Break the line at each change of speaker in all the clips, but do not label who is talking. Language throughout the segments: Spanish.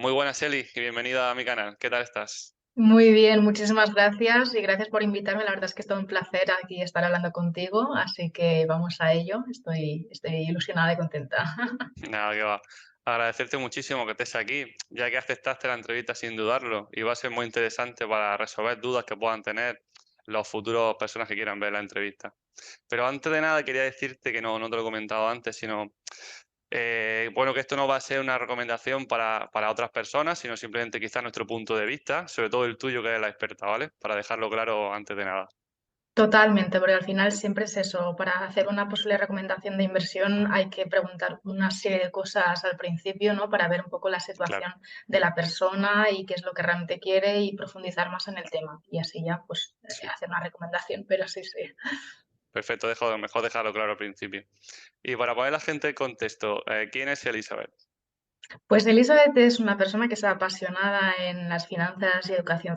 Muy buenas, Eli, y bienvenida a mi canal. ¿Qué tal estás?
Muy bien, muchísimas gracias y gracias por invitarme. La verdad es que es todo un placer aquí estar hablando contigo, así que vamos a ello. Estoy ilusionada y contenta.
Nada, que va. Agradecerte muchísimo que estés aquí, ya que aceptaste la entrevista sin dudarlo, y va a ser muy interesante para resolver dudas que puedan tener los futuros personas que quieran ver la entrevista. Pero antes de nada, quería decirte que no te lo he comentado antes, sino, bueno, que esto no va a ser una recomendación para otras personas, sino simplemente quizás nuestro punto de vista, sobre todo el tuyo, que eres la experta, ¿vale? Para dejarlo claro antes de nada.
Totalmente, porque al final siempre es eso. Para hacer una posible recomendación de inversión hay que preguntar una serie de cosas al principio, ¿no? Para ver un poco la
Claro,
situación de la persona y qué es lo que realmente quiere y profundizar más en el tema. Y así ya, pues,
sí.
hacer una recomendación, pero sí, sí.
Perfecto, mejor dejarlo claro al principio. Y para poner a la gente en contexto, ¿quién es Elizabeth?
Pues Elizabeth es una persona que está apasionada en las finanzas y educación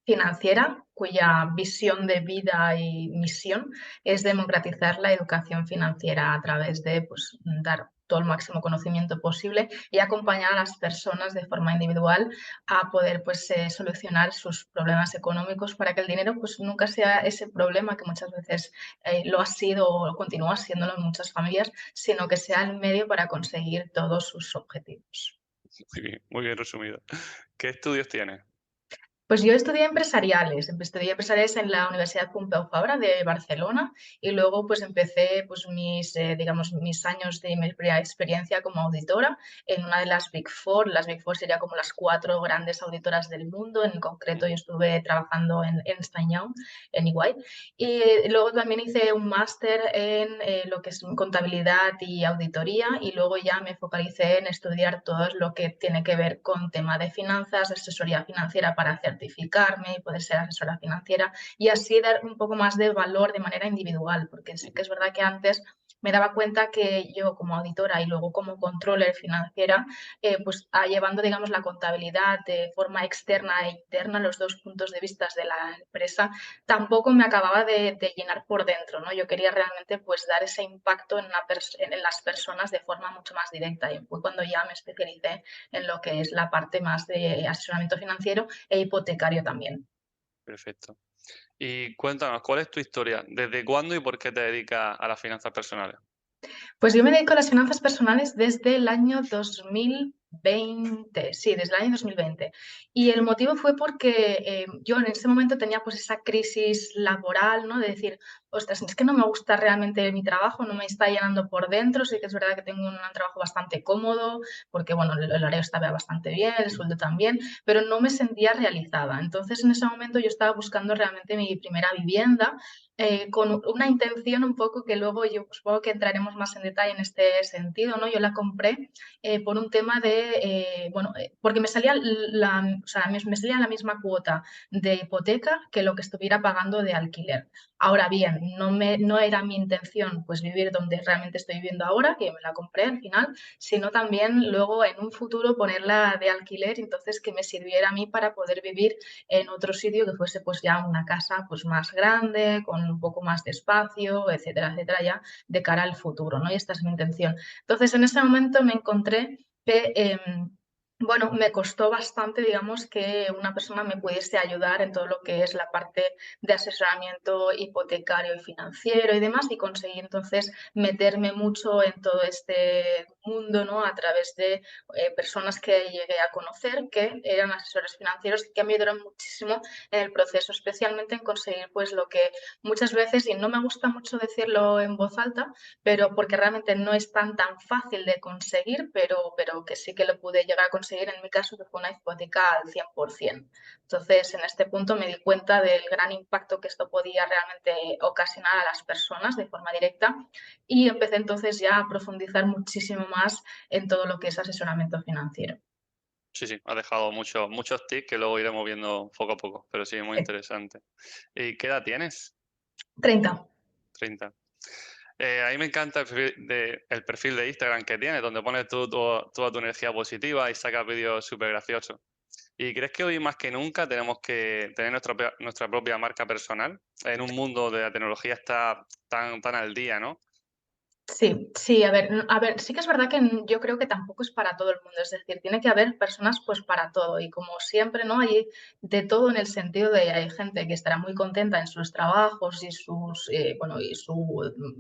financiera, cuya visión de vida y misión es democratizar la educación financiera a través de pues, dar todo el máximo conocimiento posible y acompañar a las personas de forma individual a poder pues, solucionar sus problemas económicos para que el dinero pues, nunca sea ese problema que muchas veces lo ha sido o continúa siéndolo en muchas familias, sino que sea el medio para conseguir todos sus objetivos.
Muy bien resumido. ¿Qué estudios tienes?
Pues yo estudié empresariales en la Universidad Pompeu Fabra de Barcelona y luego pues empecé pues digamos, mis años de mi primera experiencia como auditora en una de las Big Four. Las Big Four sería como las cuatro grandes auditoras del mundo. En concreto yo
Ujú.
estuve trabajando en Ernst Young, en EY. Y luego también hice un máster en lo que es contabilidad y auditoría y luego ya me focalicé en estudiar todo lo que tiene que ver con tema de finanzas, asesoría financiera para certificarme y poder ser asesora financiera y así dar un poco más de valor de manera individual, porque sí que es verdad que antes me daba cuenta que yo como auditora y luego como controller financiera, pues llevando, digamos, la contabilidad de forma externa e interna, los dos puntos de vista de la empresa, tampoco me acababa de llenar por dentro, ¿no? Yo quería realmente pues dar ese impacto en las personas de forma mucho más directa y fue cuando ya me especialicé en lo que es la parte más de asesoramiento financiero e hipotecario también.
Perfecto. Y cuéntanos, ¿cuál es tu historia? ¿Desde cuándo y por qué te dedicas a las finanzas personales?
Pues yo me dedico a las finanzas personales desde el año 2020, sí, desde el año 2020. Y el motivo fue porque yo en ese momento tenía pues esa crisis laboral, ¿no? De decir, ostras, es que no me gusta realmente mi trabajo, no me está llenando por dentro, sí que es verdad que tengo un trabajo bastante cómodo, porque bueno, el horario estaba bastante bien, el sueldo también, pero no me sentía realizada. Entonces en ese momento yo estaba buscando realmente mi primera vivienda con una intención un poco que luego yo supongo que entraremos más en detalle en este sentido, ¿no? Yo la compré por un tema de, bueno, porque me salía o sea, me salía la misma cuota de hipoteca que lo que estuviera pagando de alquiler. Ahora bien, no era mi intención pues vivir donde realmente estoy viviendo ahora, que me la compré al final, sino también luego en un futuro ponerla de alquiler, entonces que me sirviera a mí para poder vivir en otro sitio que fuese pues ya una casa pues más grande, con un poco más de espacio, etcétera, ya de cara al futuro, ¿no? Y esta es mi intención. Entonces, en ese momento me encontré que, bueno, me costó bastante, digamos, que una persona me pudiese ayudar en todo lo que es la parte de asesoramiento hipotecario y financiero y demás, y conseguí entonces meterme mucho en todo este mundo, ¿no? A través de personas que llegué a conocer que eran asesores financieros y que me ayudaron muchísimo en el proceso, especialmente en conseguir pues lo que muchas veces, y no me gusta mucho decirlo en voz alta, pero porque realmente no es tan fácil de conseguir, pero que sí que lo pude llegar a conseguir en mi caso, que fue una hipoteca al 100%. Entonces, en este punto me di cuenta del gran impacto que esto podía realmente ocasionar a las personas de forma directa y empecé entonces ya a profundizar muchísimo más en todo lo que es asesoramiento financiero.
Sí, sí, has dejado muchos tips que luego iremos viendo poco a poco, pero sí, muy
Sí.
interesante. ¿Y qué edad tienes?
30.
30. A mí me encanta el perfil de Instagram que tienes, donde pones toda tu energía positiva y sacas vídeos súper graciosos. ¿Y crees que hoy más que nunca tenemos que tener nuestra propia marca personal en un mundo de la tecnología está tan al día, ¿no?
Sí, sí, a ver, sí que es verdad que yo creo que tampoco es para todo el mundo, es decir, tiene que haber personas pues para todo y como siempre, ¿no? Hay de todo en el sentido de hay gente que estará muy contenta en sus trabajos y bueno, y su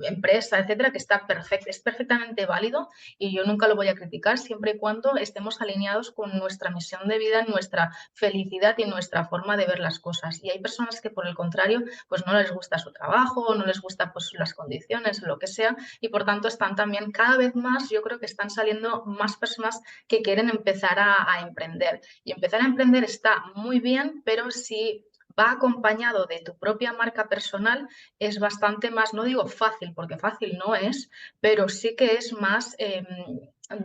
empresa, etcétera, que está perfecto, es perfectamente válido y yo nunca lo voy a criticar siempre y cuando estemos alineados con nuestra misión de vida, nuestra felicidad y nuestra forma de ver las cosas. Y hay personas que por el contrario, pues no les gusta su trabajo, no les gusta pues las condiciones o lo que sea y por tanto están también cada vez más, yo creo que están saliendo más personas que quieren empezar a emprender. Y empezar a emprender está muy bien, pero si va acompañado de tu propia marca personal, es bastante más, no digo fácil, porque fácil no es, pero sí que es más,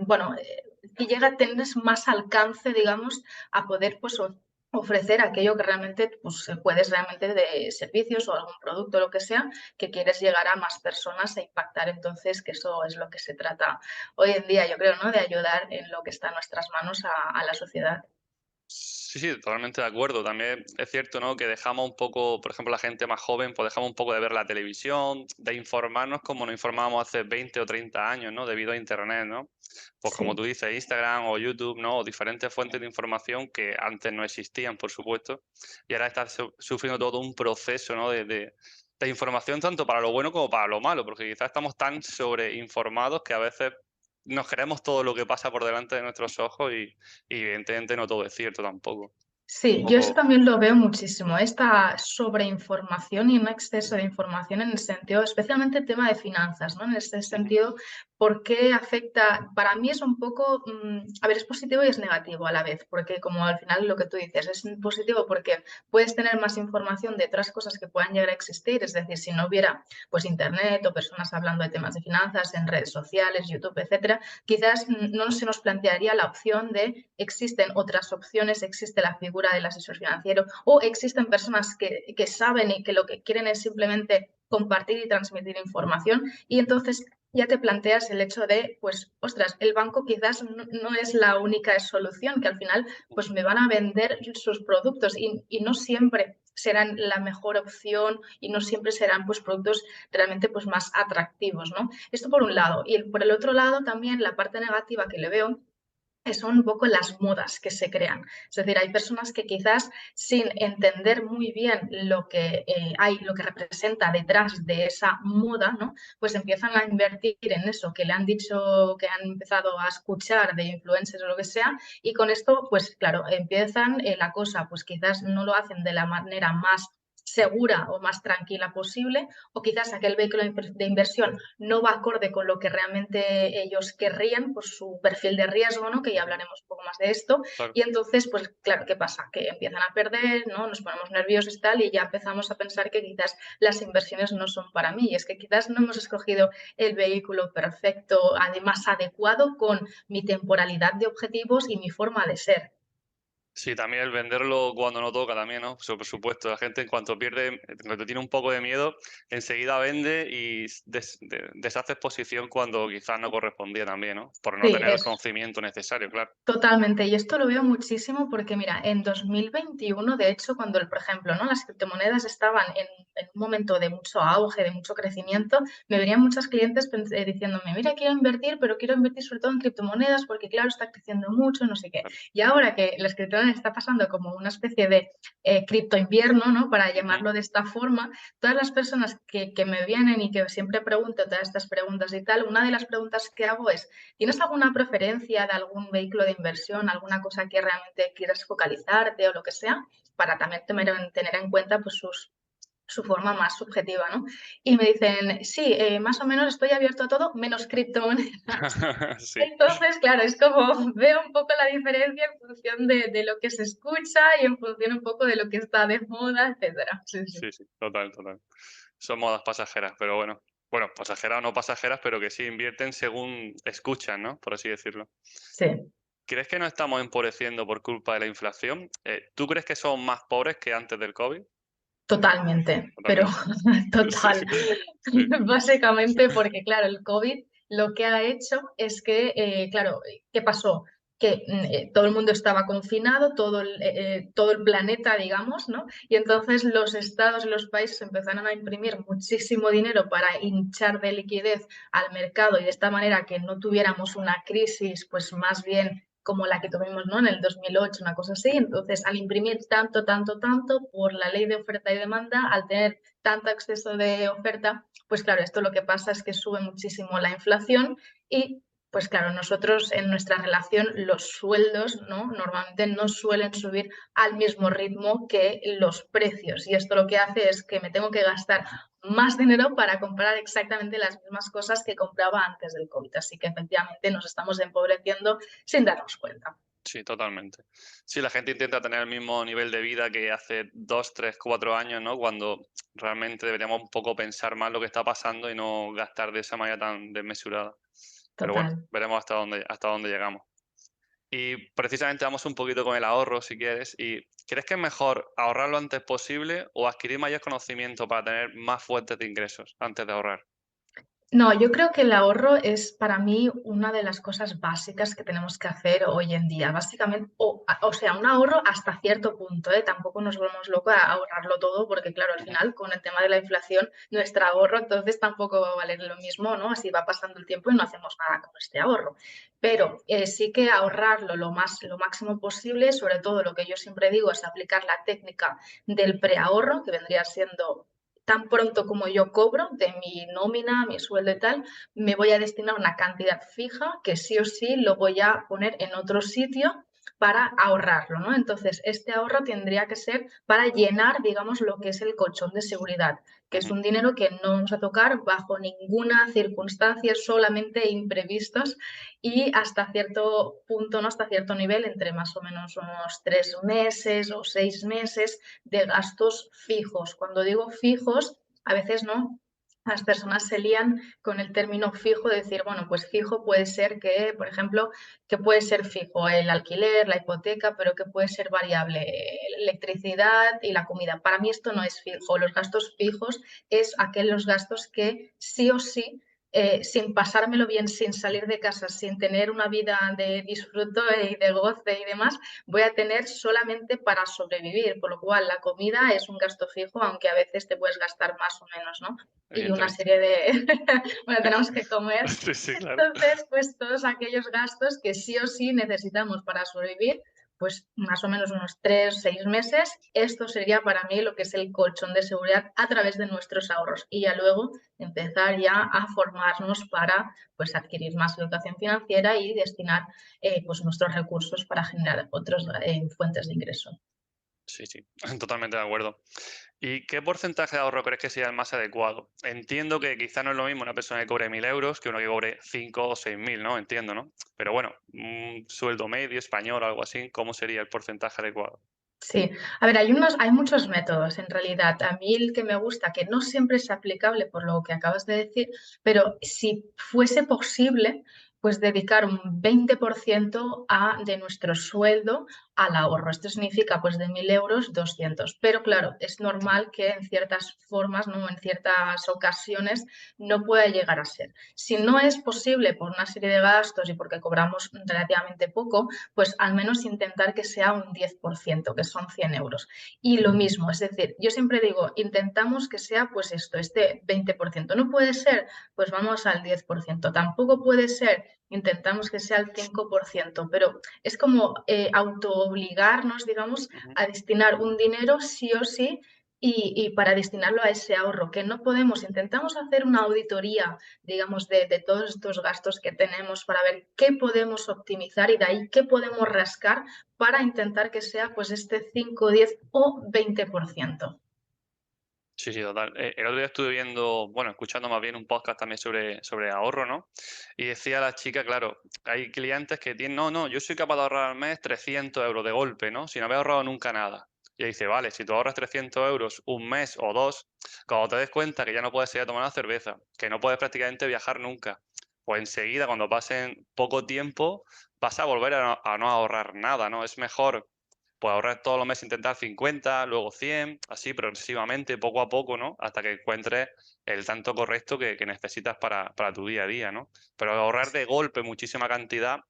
bueno, y tienes más alcance, digamos, a poder pues ofrecer aquello que realmente pues, puedes realmente de servicios o algún producto, lo que sea, que quieres llegar a más personas e impactar. Entonces, que eso es lo que se trata hoy en día, yo creo, ¿no? De ayudar en lo que está en nuestras manos a la sociedad.
Sí, sí, totalmente de acuerdo. También es cierto, ¿no? Que dejamos un poco, por ejemplo, la gente más joven, pues dejamos un poco de ver la televisión, de informarnos como nos informábamos hace 20 o 30 años, ¿no? Debido a Internet, ¿no? Pues como
Sí.
tú dices, Instagram o YouTube, ¿no? O diferentes fuentes de información que antes no existían, por supuesto. Y ahora está sufriendo todo un proceso, ¿no? De información tanto para lo bueno como para lo malo, porque quizás estamos tan sobreinformados que a veces nos creemos todo lo que pasa por delante de nuestros ojos y evidentemente no todo es cierto tampoco. Un
Sí, yo eso
poco
también lo veo muchísimo, esta sobreinformación y un exceso de información en el sentido, especialmente el tema de finanzas, ¿no? En este
ujú,
sentido, ¿por qué afecta? Para mí es un poco, a ver, es positivo y es negativo a la vez, porque como al final lo que tú dices, es positivo porque puedes tener más información de otras cosas que puedan llegar a existir, es decir, si no hubiera pues internet o personas hablando de temas de finanzas en redes sociales, YouTube, etcétera, quizás no se nos plantearía la opción de existen otras opciones, existe la figura del asesor financiero o existen personas que saben y que lo que quieren es simplemente compartir y transmitir información y entonces ya te planteas el hecho de, pues, ostras, el banco quizás no es la única solución, que al final pues
ujú.
me van a vender sus productos y no siempre serán la mejor opción y no siempre serán pues productos realmente pues más atractivos, ¿no? Esto por un lado. Y por el otro lado también la parte negativa que le veo son un poco las modas que se crean. Es decir, hay personas que quizás sin entender muy bien lo que hay, lo que representa detrás de esa moda, ¿no? Pues empiezan a invertir en eso que le han dicho, que han empezado a escuchar de influencers o lo que sea, y con esto, pues claro, empiezan la cosa, pues quizás no lo hacen de la manera más segura o más tranquila posible, o quizás aquel vehículo de inversión no va acorde con lo que realmente ellos querrían por su perfil de riesgo, ¿no? Que ya
Ujú,
hablaremos un poco más de esto.
claro.
Y entonces, pues claro, ¿qué pasa? Que empiezan a perder, ¿no? Nos ponemos nerviosos y tal, y ya empezamos a pensar que quizás las inversiones no son para mí. Y es que quizás no hemos escogido el vehículo perfecto, además adecuado con mi temporalidad de objetivos y mi forma de ser.
Sí, también el venderlo cuando no toca también, ¿no? Por supuesto, la gente en cuanto tiene un poco de miedo, enseguida vende y deshace exposición cuando quizás no correspondía también, ¿no? Por no
Sí,
tener el
es
conocimiento necesario, claro.
totalmente, y esto lo veo muchísimo porque mira, en 2021, de hecho, cuando, por ejemplo, ¿no? Las criptomonedas estaban en un momento de mucho auge, de mucho crecimiento, me venían muchos clientes diciéndome, mira, quiero invertir, pero quiero invertir sobre todo en criptomonedas porque, claro, está creciendo mucho, no sé qué.
Claro.
Y ahora que las criptomonedas está pasando como una especie de cripto invierno, ¿no? Para
Ujú,
llamarlo de esta forma, todas las personas que me vienen y que siempre pregunto todas estas preguntas y tal, una de las preguntas que hago es, ¿tienes alguna preferencia de algún vehículo de inversión, alguna cosa que realmente quieras focalizarte o lo que sea? Para también tener en cuenta pues, su forma más subjetiva, ¿no? Y me dicen, sí, más o menos estoy abierto a todo, menos criptomonedas.
Sí,
Entonces, claro, es como veo un poco la diferencia en función de lo que se escucha y en función un poco de lo que está de moda, etcétera. Sí, sí.
sí, sí, total, total. Son modas pasajeras, pero bueno. Bueno, pasajeras o no pasajeras, pero que sí invierten según escuchan, ¿no? Por así decirlo.
Sí.
¿Crees que nos estamos empobreciendo por culpa de la inflación? ¿Tú crees que somos más pobres que antes del COVID?
Totalmente, pero
Totalmente. Sí,
total.
sí.
Básicamente porque, claro, el COVID lo que ha hecho es que, claro, ¿qué pasó? que todo el mundo estaba confinado, todo el planeta, digamos, ¿no? Y entonces los estados y los países empezaron a imprimir muchísimo dinero para hinchar de liquidez al mercado y de esta manera que no tuviéramos una crisis, pues más bien como la que tuvimos, ¿no? En el 2008, una cosa así. Entonces, al imprimir tanto, tanto, tanto, por la ley de oferta y demanda, al tener tanto exceso de oferta, pues claro, esto lo que pasa es que sube muchísimo la inflación y pues claro, nosotros en nuestra relación los sueldos, ¿no? Normalmente no suelen subir al mismo ritmo que los precios y esto lo que hace es que me tengo que gastar más dinero para comprar exactamente las mismas cosas que compraba antes del COVID. Así que efectivamente nos estamos empobreciendo sin darnos cuenta.
Sí, totalmente. Sí, la gente intenta tener el mismo nivel de vida que hace 2, 3, 4 años, ¿no? Cuando realmente deberíamos un poco pensar más lo que está pasando y no gastar de esa manera tan desmesurada. Pero bueno,
Total.
veremos hasta dónde llegamos. Y precisamente vamos un poquito con el ahorro, si quieres. ¿Y crees que es mejor ahorrar lo antes posible o adquirir mayor conocimiento para tener más fuentes de ingresos antes de ahorrar?
No, yo creo que el ahorro es para mí una de las cosas básicas que tenemos que hacer hoy en día. Básicamente, o sea, un ahorro hasta cierto punto, ¿eh? Tampoco nos volvemos locos a ahorrarlo todo, porque claro, al
Ujú,
final con el tema de la inflación, nuestro ahorro entonces tampoco va a valer lo mismo, ¿no? Así va pasando el tiempo y no hacemos nada con este ahorro. Pero sí que ahorrarlo lo máximo posible, sobre todo lo que yo siempre digo es aplicar la técnica del preahorro, que vendría siendo tan pronto como yo cobro de mi nómina, mi sueldo y tal, me voy a destinar una cantidad fija que sí o sí lo voy a poner en otro sitio para ahorrarlo, ¿no? Entonces, este ahorro tendría que ser para llenar, digamos, lo que es el colchón de seguridad, que es
ujú.
un dinero que no vamos a tocar bajo ninguna circunstancia, solamente imprevistos y hasta cierto punto, ¿no? Hasta cierto nivel, entre más o menos unos 3 meses o 6 meses de gastos fijos. Cuando digo fijos, a veces no, las personas se lían con el término fijo, de decir, bueno, pues fijo puede ser que, por ejemplo, que puede ser fijo el alquiler, la hipoteca, pero que puede ser variable la electricidad y la comida. Para mí esto no es fijo. Los gastos fijos es aquellos gastos que sí o sí sin pasármelo bien, sin salir de casa, sin tener una vida de disfruto y de goce y demás, voy a tener solamente para sobrevivir, por lo cual la comida es un gasto fijo, aunque a veces te puedes gastar más o menos, ¿no? Y una
Evidentemente.
serie de, bueno, tenemos que comer.
Sí, sí, claro.
Entonces, pues todos aquellos gastos que sí o sí necesitamos para sobrevivir, pues más o menos unos 3, 6 meses, esto sería para mí lo que es el colchón de seguridad a través de nuestros ahorros. Y ya luego empezar ya a formarnos para pues adquirir más educación financiera y destinar pues nuestros recursos para generar otras fuentes de ingreso.
Sí, sí, totalmente de acuerdo. ¿Y qué porcentaje de ahorro crees que sería el más adecuado? Entiendo que quizá no es lo mismo una persona que cobre 1.000 euros que uno que cobre 5 o 6.000, ¿no? Entiendo, ¿no? Pero bueno, un sueldo medio español o algo así, ¿cómo sería el porcentaje adecuado?
Sí, a ver, hay muchos métodos en realidad. A mí el que me gusta, que no siempre es aplicable por lo que acabas de decir, pero si fuese posible, pues dedicar un 20% de nuestro sueldo al ahorro. Esto significa, pues de 1.000 euros, 200. Pero claro, es
Ujú,
normal que en ciertas formas, ¿no? En ciertas ocasiones no pueda llegar a ser. Si no es posible por una serie de gastos y porque cobramos relativamente poco, pues al menos intentar que sea un 10%, que son 100 euros. Y lo mismo, es decir, yo siempre digo, intentamos que sea pues esto, este 20%. No puede ser, pues vamos al 10%. Tampoco puede ser, intentamos que sea el 5%, pero es como autoobligarnos, digamos,
ujú.
a destinar un dinero sí o sí y para destinarlo a ese ahorro, que no podemos, intentamos hacer una auditoría digamos, de todos estos gastos que tenemos para ver qué podemos optimizar y de ahí qué podemos rascar para intentar que sea pues este 5, 10 o 20%.
Sí, sí, total. El otro día estuve viendo, bueno, escuchando más bien un podcast también sobre ahorro, ¿no? Y decía la chica, claro, hay clientes que tienen, no, no, yo soy capaz de ahorrar al mes 300 euros de golpe, ¿no? Sin haber ahorrado nunca nada. Y dice, vale, si tú ahorras 300 euros un mes o dos, cuando te des cuenta que ya no puedes ir a tomar una cerveza, que no puedes prácticamente viajar nunca, pues enseguida, cuando pasen poco tiempo, vas a volver a no ahorrar nada, ¿no? Es mejor pues ahorrar todos los meses, intentar 50, luego 100, así progresivamente, poco a poco, ¿no? Hasta que encuentres el tanto correcto que necesitas para tu día a día, ¿no? Pero ahorrar de golpe muchísima cantidad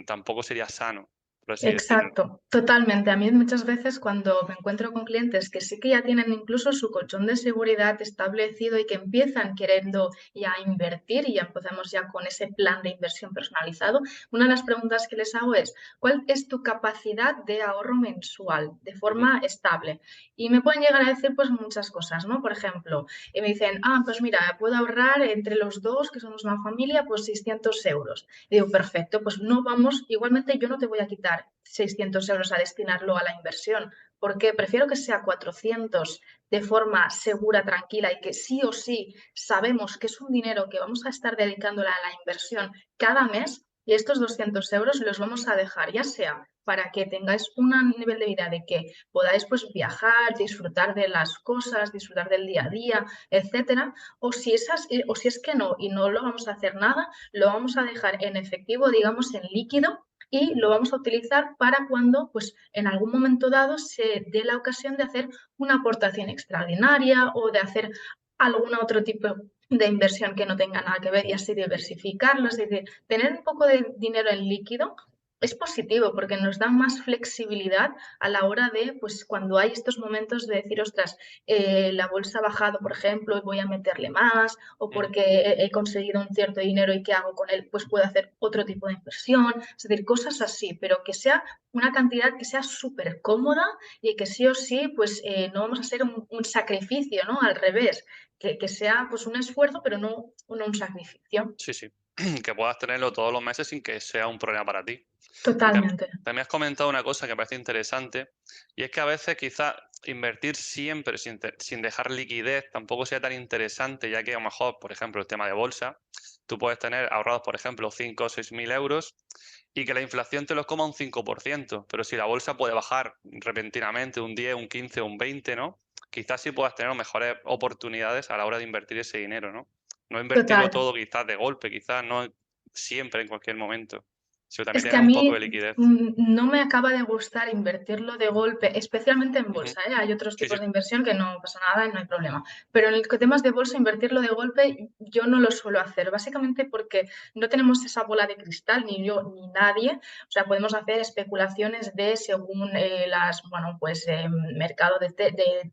tampoco sería sano, por así decirlo.
Exacto, totalmente. A mí muchas veces cuando me encuentro con clientes que sí que ya tienen incluso su colchón de seguridad establecido y que empiezan queriendo ya invertir y ya empezamos ya con ese plan de inversión personalizado, una de las preguntas que les hago es, ¿cuál es tu capacidad de ahorro mensual de
Ujú,
forma estable? Y me pueden llegar a decir pues muchas cosas, ¿no? Por ejemplo, me dicen, pues mira, puedo ahorrar entre los dos, que somos una familia, pues 600 euros. Y digo, perfecto, pues no vamos, igualmente yo no te voy a quitar 600 euros a destinarlo a la inversión, porque prefiero que sea 400 de forma segura, tranquila y que sí o sí sabemos que es un dinero que vamos a estar dedicándole a la inversión cada mes y estos 200 euros los vamos a dejar, ya sea para que tengáis un nivel de vida de que podáis pues viajar, disfrutar de las cosas, disfrutar del día a día, etcétera, o si es que no y no lo vamos a hacer nada, lo vamos a dejar en efectivo, digamos en líquido, y lo vamos a utilizar para cuando, pues, en algún momento dado se dé la ocasión de hacer una aportación extraordinaria o de hacer algún otro tipo de inversión que no tenga nada que ver y así diversificarlo. Es decir, tener un poco de dinero en líquido es positivo porque nos da más flexibilidad a la hora de, pues, cuando hay estos momentos de decir, ostras, la bolsa ha bajado, por ejemplo, y voy a meterle más, o
ujú.
porque he conseguido un cierto dinero y qué hago con él, pues puedo hacer otro tipo de inversión, es decir, cosas así, pero que sea una cantidad que sea súper cómoda y que sí o sí, pues no vamos a hacer un sacrificio, ¿no? Al revés, que sea pues un esfuerzo, pero no un sacrificio.
Sí, sí. Que puedas tenerlo todos los meses sin que sea un problema para ti. Y
Totalmente.
también has comentado una cosa que me parece interesante, y es que a veces quizás invertir siempre sin dejar liquidez tampoco sea tan interesante, ya que a lo mejor, por ejemplo, el tema de bolsa, tú puedes tener ahorrados, por ejemplo, 5 o 6 mil euros y que la inflación te los coma un 5%, pero si la bolsa puede bajar repentinamente un 10, un 15, un 20, ¿no? Quizás sí puedas tener mejores oportunidades a la hora de invertir ese dinero, ¿no? No invertirlo
Total.
todo quizás de golpe, quizás no siempre en cualquier momento, sino también
Es que
tener
a
un poco de
mí
liquidez.
no me acaba de gustar invertirlo de golpe, especialmente en
Ujú.
bolsa, ¿eh? Hay otros
Sí, sí.
tipos de inversión que no pasa nada y no hay problema. Pero en el que temas de bolsa, invertirlo de golpe, yo no lo suelo hacer, básicamente porque no tenemos esa bola de cristal, ni yo ni nadie. O sea, podemos hacer especulaciones de según bueno, pues mercado de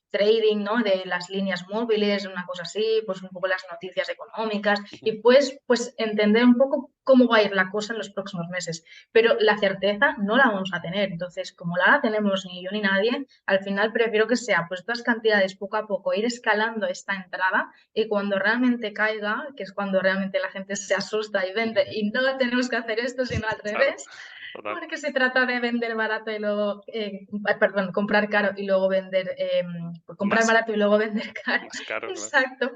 trading, ¿no? De las líneas móviles, una cosa así, pues un poco las noticias económicas
Ujú.
y pues entender un poco cómo va a ir la cosa en los próximos meses. Pero la certeza no la vamos a tener. Entonces, como la tenemos ni yo ni nadie, al final prefiero que sea pues estas cantidades poco a poco, ir escalando esta entrada y cuando realmente caiga, que es cuando realmente la gente se asusta y vende
Ujú.
y no tenemos que hacer esto, sino al
Claro,
revés,
total.
porque se trata de vender barato y luego, perdón, comprar caro y luego vender, comprar
Más
barato y luego vender caro.
más caro, claro.
Exacto.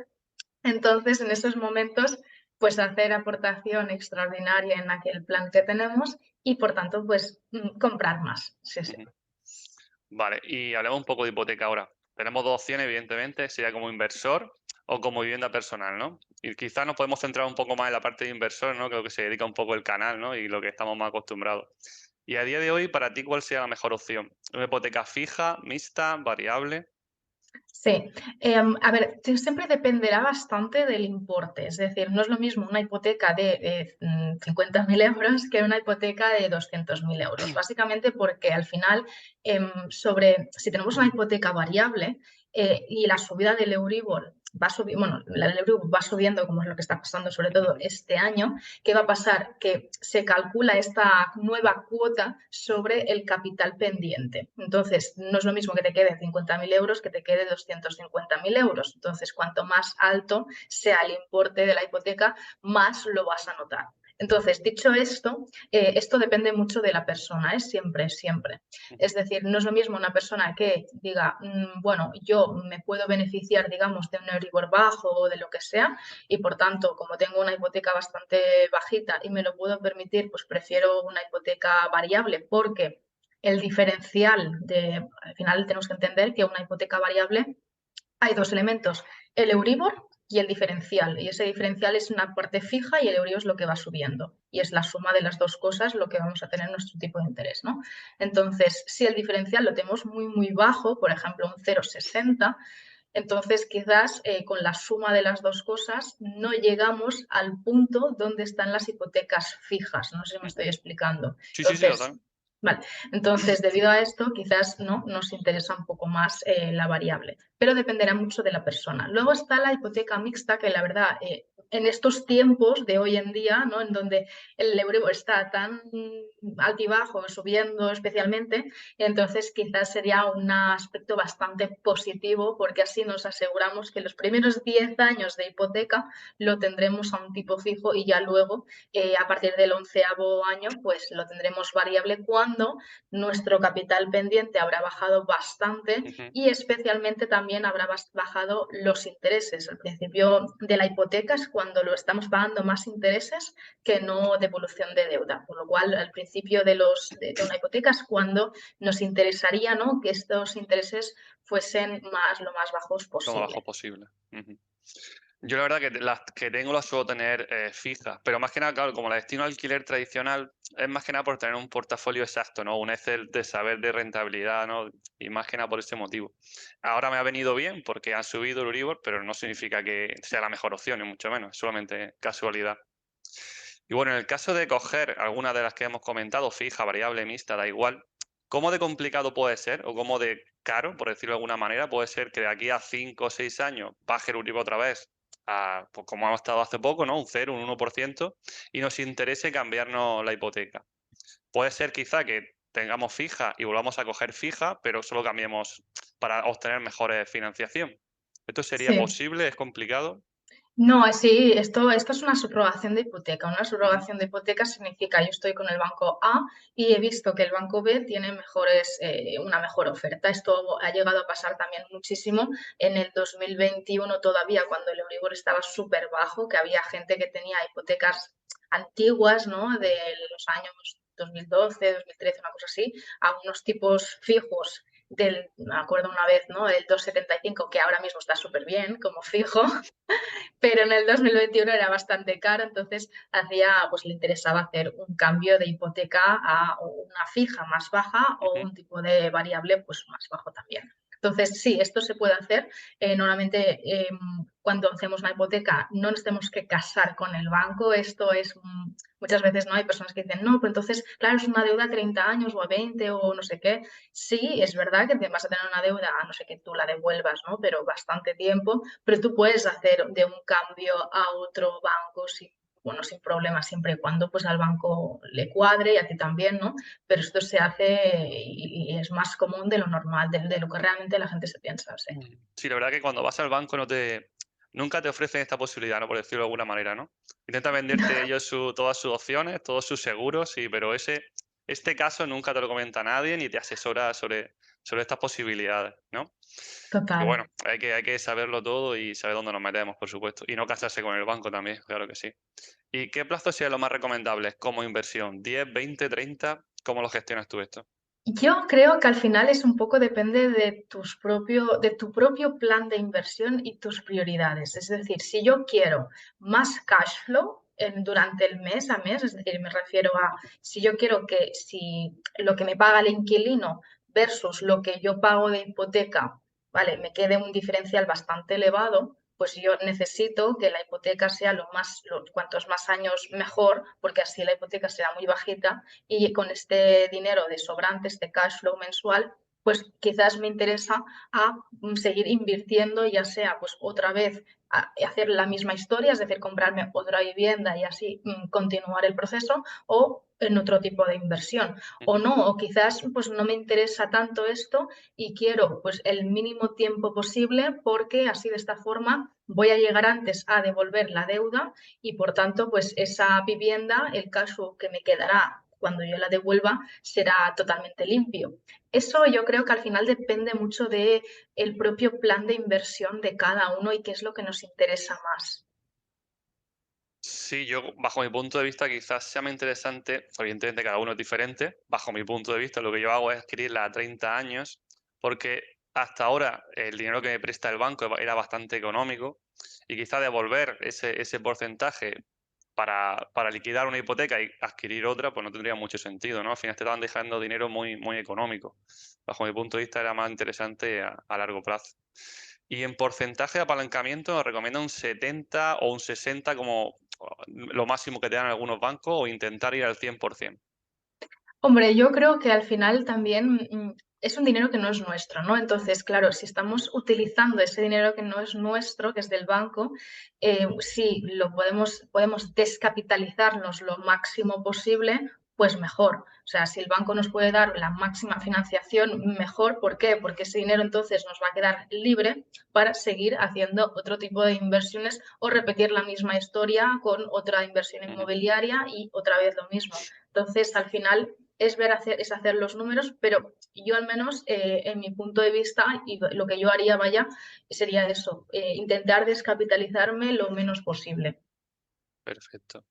Entonces, en esos momentos, pues hacer aportación extraordinaria en aquel plan que tenemos y, por tanto, pues comprar más. Sí, sí.
Ujú. Vale, y hablemos un poco de hipoteca ahora. Tenemos 2 opciones, evidentemente, sería como inversor o como vivienda personal, ¿no? Y quizás nos podemos centrar un poco más en la parte de inversor, ¿no? Creo que se dedica un poco el canal, ¿no? Y lo que estamos más acostumbrados. Y a día de hoy, para ti, ¿cuál sería la mejor opción? ¿Una hipoteca fija, mixta, variable?
Sí, a ver, siempre dependerá bastante del importe, es decir, no es lo mismo una hipoteca de 50.000 euros que una hipoteca de 200.000 euros, básicamente porque al final, si tenemos una hipoteca variable y la subida del Euribor va subiendo, bueno, la del Euribor va subiendo, como es lo que está pasando sobre todo
Ujú.
este año, ¿qué va a pasar? Que se calcula esta nueva cuota sobre el capital pendiente. Entonces, no es lo mismo que te quede 50.000 euros que te quede 250.000 euros. Entonces, cuanto más alto sea el importe de la hipoteca, más lo vas a notar. Entonces, dicho esto, esto depende mucho de la persona, ¿eh? Siempre, siempre.
Ujú.
Es decir, no es lo mismo una persona que diga, bueno, yo me puedo beneficiar, digamos, de un Euribor bajo o de lo que sea, y por tanto, como tengo una hipoteca bastante bajita y me lo puedo permitir, pues prefiero una hipoteca variable porque el diferencial al final tenemos que entender que una hipoteca variable hay dos elementos, el Euribor y el diferencial. Y ese diferencial es una parte fija y el Euribor es lo que va subiendo. Y es la suma de las dos cosas lo que vamos a tener nuestro tipo de interés, ¿no? Entonces, si el diferencial lo tenemos muy, muy bajo, por ejemplo, un 0,60, Entonces, quizás con la suma de las dos cosas no llegamos al punto donde están las hipotecas fijas. No sé si me
Ujú.
estoy explicando.
Sí, sí, sí,
Entonces,
total.
vale, entonces debido a esto quizás no nos interesa un poco más la variable, pero dependerá mucho de la persona. Luego está la hipoteca mixta, que la verdad en estos tiempos de hoy en día, ¿no? En donde el Euribor está tan altibajo, subiendo especialmente, entonces quizás sería un aspecto bastante positivo porque así nos aseguramos que los primeros 10 años de hipoteca lo tendremos a un tipo fijo y ya luego a partir del 11º año pues lo tendremos variable cuando nuestro capital pendiente habrá bajado bastante
Ujú.
y especialmente también habrá bajado los intereses. Al principio de la hipoteca es cuando lo estamos pagando más intereses que no devolución de deuda, por lo cual al principio de una hipoteca es cuando nos interesaría, ¿no?, que estos intereses fuesen lo más bajos
Lo más bajo
posible.
posible. Ujú. Yo la verdad que las que tengo las suelo tener fijas, pero más que nada, claro, como la destino al alquiler tradicional, es más que nada por tener un portafolio exacto, ¿no? Un Excel de saber de rentabilidad, ¿no? Y más que nada por ese motivo. Ahora me ha venido bien porque han subido el Euribor, pero no significa que sea la mejor opción, ni mucho menos, es solamente casualidad. Y bueno, en el caso de coger alguna de las que hemos comentado, fija, variable, mixta, da igual, ¿cómo de complicado puede ser o cómo de caro, por decirlo de alguna manera, puede ser que de aquí a 5 o 6 años baje el Euribor otra vez a, pues como hemos estado hace poco, ¿no? Un 0, un 1%, y nos interese cambiarnos la hipoteca? Puede ser quizá que tengamos fija y volvamos a coger fija, pero solo cambiemos para obtener mejores financiación. ¿Esto sería
Sí.
posible? ¿Es complicado?
No, sí, esto es una subrogación de hipoteca. Una
Ujú,
subrogación de hipoteca significa yo estoy con el banco A y he visto que el banco B tiene una mejor oferta. Esto ha llegado a pasar también muchísimo en el 2021 todavía, cuando el Euribor estaba súper bajo, que había gente que tenía hipotecas antiguas, ¿no?, de los años 2012, 2013, una cosa así, a unos tipos fijos me acuerdo una vez, ¿no?, del 2,75, que ahora mismo está súper bien como fijo, pero en el 2021 era bastante caro, entonces pues le interesaba hacer un cambio de hipoteca a una fija más baja o
ujú,
un tipo de variable pues más bajo también. Entonces, sí, esto se puede hacer. Normalmente, cuando hacemos una hipoteca, no nos tenemos que casar con el banco. Esto es, muchas veces no hay personas que dicen, no, pero entonces, claro, es una deuda a 30 años o a 20 o no sé qué. Sí, es verdad que te vas a tener una deuda, a no ser que tú la devuelvas, ¿no? Pero bastante tiempo, pero tú puedes hacer de un cambio a otro banco sin problema, siempre y cuando pues al banco le cuadre y a ti también, ¿no? Pero esto se hace y es más común de lo normal, de lo que realmente la gente se piensa, sí.
ujú. Sí, la verdad que cuando vas al banco nunca te ofrecen esta posibilidad, ¿no? Por decirlo de alguna manera, ¿no? Intenta venderte ellos todas sus opciones, todos sus seguros, sí, pero este caso nunca te lo comenta nadie ni te asesora sobre estas posibilidades, ¿no? Pero
Total.
bueno, hay que saberlo todo y saber dónde nos metemos, por supuesto. Y no casarse con el banco también, claro que sí. ¿Y qué plazo sería lo más recomendable como inversión? ¿10, 20, 30? ¿Cómo lo gestionas tú esto?
Yo creo que al final es un poco depende de tu propio plan de inversión y tus prioridades. Es decir, si yo quiero más cash flow durante el mes a mes, es decir, me refiero a si yo quiero que si lo que me paga el inquilino versus lo que yo pago de hipoteca, vale, me quede un diferencial bastante elevado, pues yo necesito que la hipoteca sea cuantos más años mejor, porque así la hipoteca será muy bajita y con este dinero de sobrante, este cash flow mensual, pues quizás me interesa seguir invirtiendo, ya sea pues otra vez hacer la misma historia, es decir, comprarme otra vivienda y así continuar el proceso o en otro tipo de inversión. O
Ujú,
no, o quizás pues no me interesa tanto esto y quiero pues el mínimo tiempo posible porque así de esta forma voy a llegar antes a devolver la deuda y por tanto, pues esa vivienda, el caso que me quedará cuando yo la devuelva, será totalmente limpio. Eso yo creo que al final depende mucho de el propio plan de inversión de cada uno y qué es lo que nos interesa más.
sí, yo, bajo mi punto de vista, quizás sea más interesante, evidentemente cada uno es diferente, bajo mi punto de vista lo que yo hago es adquirirla a 30 años, porque hasta ahora el dinero que me presta el banco era bastante económico y quizá devolver ese porcentaje para liquidar una hipoteca y adquirir otra, pues no tendría mucho sentido, ¿no? Al final te estaban dejando dinero muy, muy económico. Bajo mi punto de vista era más interesante a largo plazo. Y en porcentaje de apalancamiento nos recomienda un 70 o un 60 como lo máximo que te dan algunos bancos o intentar ir al 100%.
Hombre, yo creo que al final también, es un dinero que no es nuestro, ¿no? Entonces, claro, si estamos utilizando ese dinero que no es nuestro, que es del banco, si lo podemos descapitalizarnos lo máximo posible, pues mejor. O sea, si el banco nos puede dar la máxima financiación, mejor. ¿Por qué? Porque ese dinero entonces nos va a quedar libre para seguir haciendo otro tipo de inversiones o repetir la misma historia con otra inversión
Ujú.
inmobiliaria y otra vez lo mismo. Entonces, al final, es hacer los números, pero yo al menos, en mi punto de vista, y lo que yo haría, vaya, sería eso, intentar descapitalizarme lo menos posible.
Perfecto.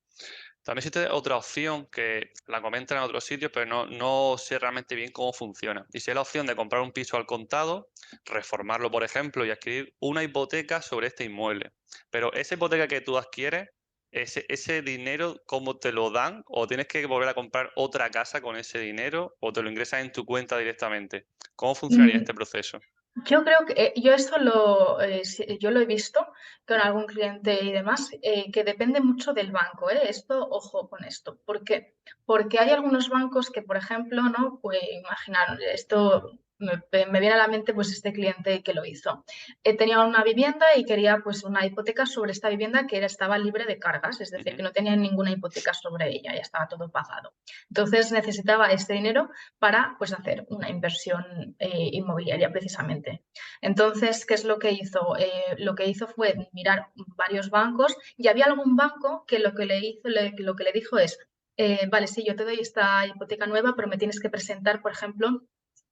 También existe otra opción que la comentan en otros sitios, pero no sé realmente bien cómo funciona. Y si es la opción de comprar un piso al contado, reformarlo, por ejemplo, y adquirir una hipoteca sobre este inmueble. Pero esa hipoteca que tú adquieres, ese dinero, ¿cómo te lo dan? ¿O tienes que volver a comprar otra casa con ese dinero? ¿O te lo ingresas en tu cuenta directamente? ¿Cómo funcionaría
Mm,
este proceso?
Yo creo que yo esto yo lo he visto con algún cliente y demás, que depende mucho del banco, ¿eh? Esto, ojo con esto. ¿Por qué? Porque hay algunos bancos que, por ejemplo, ¿no? Pues imaginar, esto me viene a la mente pues este cliente que lo hizo. Tenía una vivienda y quería pues una hipoteca sobre esta vivienda que estaba libre de cargas, es decir,
Ujú.
que no tenía ninguna hipoteca sobre ella, ya estaba todo pagado. Entonces necesitaba este dinero para pues, hacer una inversión inmobiliaria precisamente. Entonces, ¿qué es lo que hizo? Lo que hizo fue mirar varios bancos y había algún banco que lo que le, hizo, lo que le dijo es, vale, sí, yo te doy esta hipoteca nueva, pero me tienes que presentar, por ejemplo,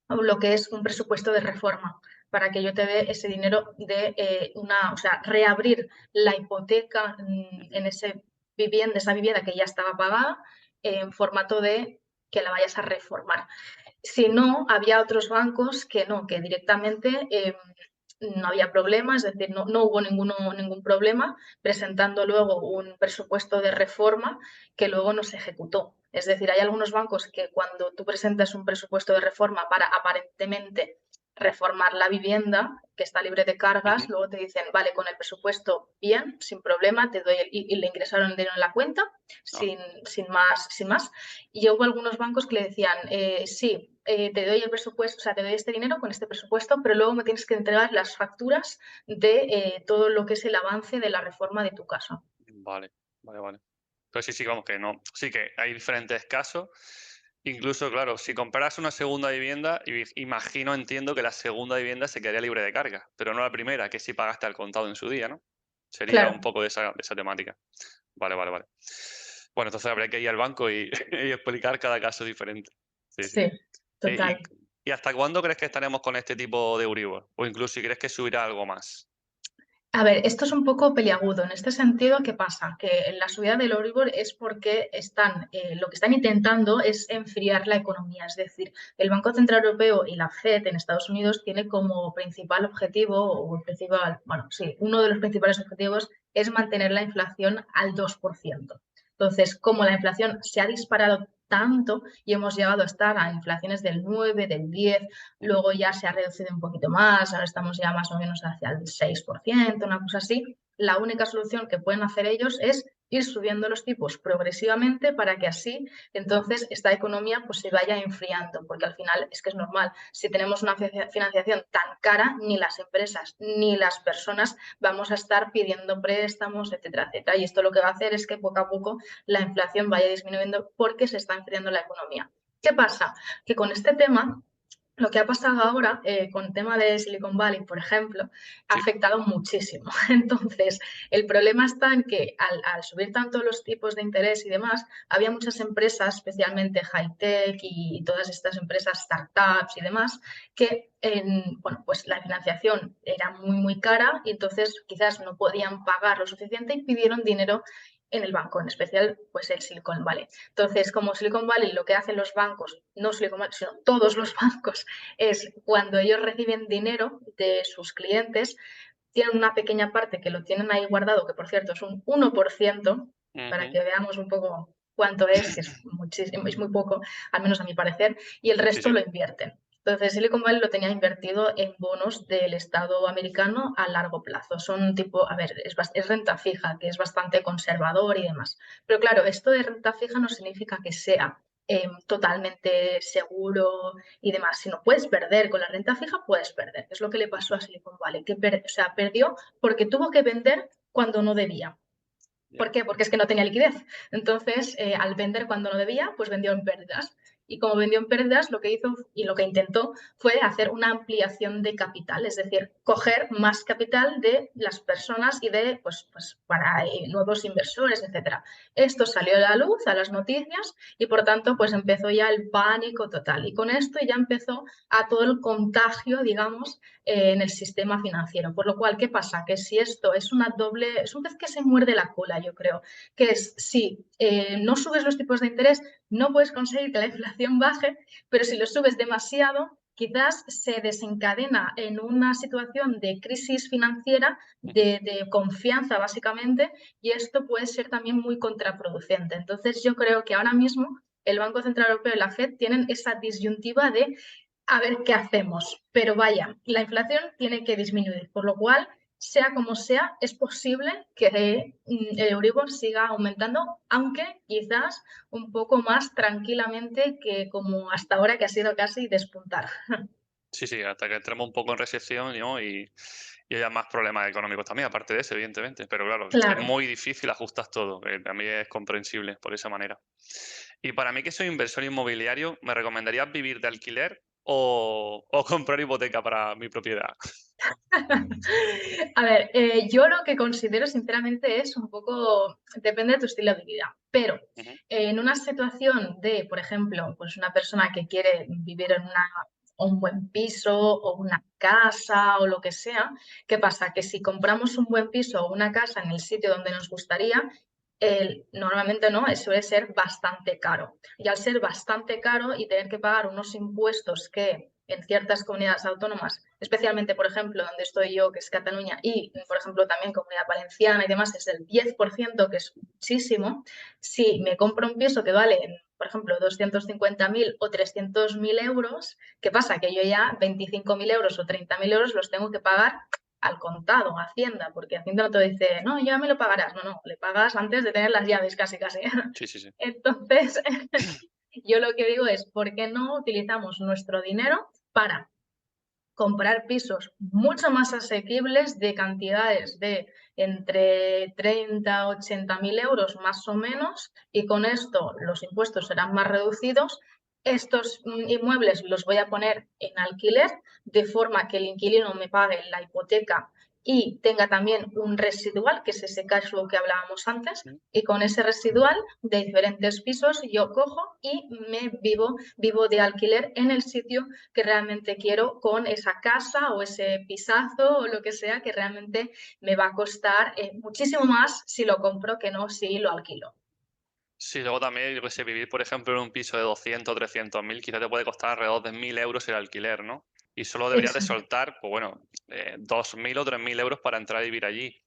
lo que es un presupuesto de reforma para que yo te dé ese dinero de o sea, reabrir la hipoteca
Ujú.
en esa vivienda que ya estaba pagada en formato de que la vayas a reformar. Si no, había otros bancos que no, que directamente no había problema, es decir, no hubo ningún problema presentando luego un presupuesto de reforma que luego no se ejecutó. Es decir, hay algunos bancos que cuando tú presentas un presupuesto de reforma para aparentemente reformar la vivienda que está libre de cargas,
Ujú.
luego te dicen, vale, con el presupuesto bien, sin problema, te doy y le ingresaron el dinero en la cuenta
Ah,
sin más. Y hubo algunos bancos que le decían, sí, te doy el presupuesto, o sea, te doy este dinero con este presupuesto, pero luego me tienes que entregar las facturas de todo lo que es el avance de la reforma de tu casa.
vale, vale, vale. Pero sí, sí, vamos, que no. Sí que hay diferentes casos. Incluso, claro, si compraras una segunda vivienda, imagino, entiendo que la segunda vivienda se quedaría libre de carga, pero no la primera, que sí pagaste al contado en su día, ¿no? Sería un
Claro,
poco de esa temática. Vale, vale, vale. Bueno, entonces habría que ir al banco y, y explicar cada caso diferente. Sí, sí.
sí,
Eh, ¿Y,
total.
y hasta cuándo crees que estaremos con este tipo de Euribor? O incluso si crees que subirá algo más.
A ver, esto es un poco peliagudo. En este sentido, ¿qué pasa? Que la subida del Euribor es porque lo que están intentando es enfriar la economía. Es decir, el Banco Central Europeo y la Fed en Estados Unidos tiene como principal objetivo, o principal, bueno, sí, uno de los principales objetivos es mantener la inflación al 2%. Entonces, como la inflación se ha disparado tanto y hemos llegado a estar a inflaciones del 9, del 10,
Ujú.
luego ya se ha reducido un poquito más, ahora estamos ya más o menos hacia el 6%, una cosa así. La única solución que pueden hacer ellos es ir subiendo los tipos progresivamente para que así entonces esta economía pues se vaya enfriando, porque al final es que es normal, si tenemos una financiación tan cara, ni las empresas ni las personas vamos a estar pidiendo préstamos, etcétera, etcétera. Y esto lo que va a hacer es que poco a poco la inflación vaya disminuyendo porque se está enfriando la economía. ¿Qué pasa? Que con este tema lo que ha pasado ahora con el tema de Silicon Valley, por ejemplo, ha
Sí.
afectado muchísimo. Entonces, el problema está en que al subir tanto los tipos de interés y demás, había muchas empresas, especialmente high-tech y todas estas empresas startups y demás, que bueno, pues la financiación era muy, muy cara y entonces quizás no podían pagar lo suficiente y pidieron dinero en el banco, en especial pues el Silicon Valley. Entonces, como Silicon Valley lo que hacen los bancos, no Silicon Valley, sino todos los bancos, es cuando ellos reciben dinero de sus clientes, tienen una pequeña parte que lo tienen ahí guardado, que por cierto es un 1%, para
Ujú.
que veamos un poco cuánto es, que es muchísimo, es muy poco, al menos a mi parecer, y el
Sí,
resto
sí.
lo invierten. Entonces, Silicon Valley lo tenía invertido en bonos del Estado americano a largo plazo. Son tipo, a ver, es renta fija, que es bastante conservador y demás. Pero claro, esto de renta fija no significa que sea totalmente seguro y demás. Si no puedes perder con la renta fija, puedes perder. Es lo que le pasó a Silicon Valley, que o sea, perdió porque tuvo que vender cuando no debía.
Ya.
¿Por qué? Porque es que no tenía liquidez. Entonces, al vender cuando no debía, pues vendió en pérdidas. Y como vendió en pérdidas, lo que hizo y lo que intentó fue hacer una ampliación de capital, es decir, coger más capital de las personas y de, pues para nuevos inversores, etcétera. Esto salió a la luz, a las noticias, y por tanto, pues empezó ya el pánico total. Y con esto ya empezó a todo el contagio, digamos, en el sistema financiero. Por lo cual, ¿qué pasa? Que si esto es una doble, es un pez que se muerde la cola, yo creo, que es si no subes los tipos de interés, no puedes conseguir que la inflación baje, pero si lo subes demasiado, quizás se desencadena en una situación de crisis financiera, de confianza básicamente, y esto puede ser también muy contraproducente. Entonces yo creo que ahora mismo el Banco Central Europeo y la Fed tienen esa disyuntiva de a ver qué hacemos. Pero vaya, la inflación tiene que disminuir, por lo cual, sea como sea, es posible que el Euribor siga aumentando, aunque quizás un poco más tranquilamente que como hasta ahora, que ha sido casi despuntar.
Sí, sí, hasta que entremos un poco en recesión, ¿no? Y haya más problemas económicos también, aparte de eso, evidentemente. Pero claro, es
Claro.
muy difícil ajustar todo, también es comprensible por esa manera. Y para mí, que soy inversor inmobiliario, ¿me recomendarías vivir de alquiler o comprar hipoteca para mi propiedad?
A ver, yo lo que considero sinceramente es un poco, depende de tu estilo de vida, pero
Ujú.
en una situación de, por ejemplo, pues una persona que quiere vivir en un buen piso o una casa o lo que sea, ¿qué pasa? Que si compramos un buen piso o una casa en el sitio donde nos gustaría, normalmente no, suele ser bastante caro. Y al ser bastante caro y tener que pagar unos impuestos que en ciertas comunidades autónomas, especialmente, por ejemplo, donde estoy yo, que es Cataluña, y, por ejemplo, también Comunidad Valenciana y demás, es el 10%, que es muchísimo. Si me compro un piso que vale, por ejemplo, 250.000 o 300.000 euros, ¿qué pasa? Que yo ya 25.000 euros o 30.000 euros los tengo que pagar al contado, a Hacienda, porque Hacienda no te dice, no, ya me lo pagarás, no, le pagas antes de tener las llaves, casi, casi.
Sí, sí, sí.
Entonces, yo lo que digo es, ¿por qué no utilizamos nuestro dinero para comprar pisos mucho más asequibles de cantidades de entre 30 a 80.000 euros más o menos, y con esto los impuestos serán más reducidos? Estos inmuebles los voy a poner en alquiler de forma que el inquilino me pague la hipoteca y tenga también un residual, que es ese cash flow que hablábamos antes,
Mm.
y con ese residual de diferentes pisos yo cojo y me vivo de alquiler en el sitio que realmente quiero, con esa casa o ese pisazo o lo que sea que realmente me va a costar muchísimo más si lo compro que no si lo alquilo.
Sí, luego también, yo que sé, vivir, por ejemplo, en un piso de 200 o 300.000, quizás te puede costar alrededor de 1.000 euros el alquiler, ¿no? Y solo deberías de
Exacto.
soltar, pues bueno, 2.000 o 3.000 euros para entrar a vivir allí.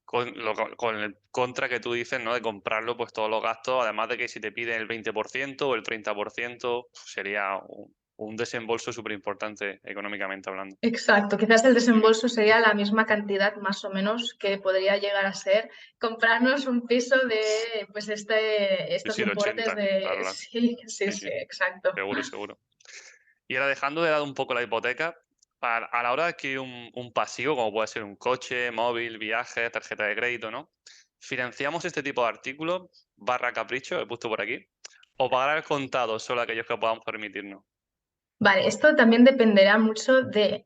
Con el contra que tú dices, ¿no? De comprarlo, pues todos los gastos, además de que si te piden el 20% o el 30%, sería un desembolso súper importante económicamente hablando.
Exacto, quizás el desembolso sería la misma cantidad más o menos que podría llegar a ser comprarnos un piso de pues
Sí,
estos
sí, de
importes
80,
de
claro, claro.
sí, sí,
Sí,
sí,
sí,
exacto.
seguro, seguro. Y ahora, dejando de lado un poco la hipoteca, a la hora de adquirir un pasivo, como puede ser un coche, móvil, viaje, tarjeta de crédito, ¿no? ¿Financiamos este tipo de artículos, barra capricho, he puesto por aquí? ¿O pagar al contado solo aquellos que podamos permitirnos?
Vale, esto también dependerá mucho de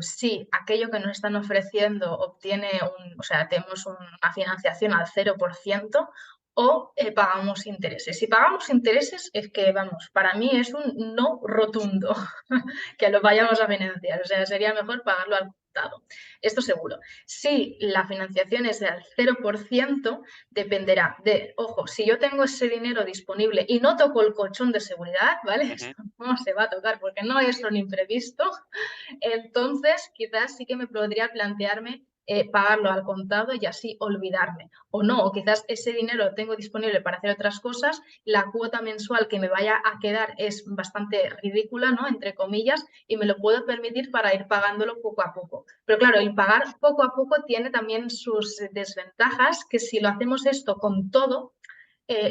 si aquello que nos están ofreciendo obtiene o sea, tenemos una financiación al 0% o pagamos intereses. Si pagamos intereses es que, vamos, para mí es un no rotundo que lo vayamos a financiar. O sea, sería mejor pagarlo al contado. Esto seguro. Si la financiación es del 0%, dependerá de, ojo, si yo tengo ese dinero disponible y no toco el colchón de seguridad, ¿vale?
Ujú.
Esto no se va a tocar porque no es un imprevisto. Entonces, quizás sí que me podría plantearme pagarlo al contado y así olvidarme. O no, o quizás ese dinero lo tengo disponible para hacer otras cosas, la cuota mensual que me vaya a quedar es bastante ridícula, ¿no? Entre comillas, y me lo puedo permitir para ir pagándolo poco a poco. Pero claro, el pagar poco a poco tiene también sus desventajas, que si lo hacemos esto con todo,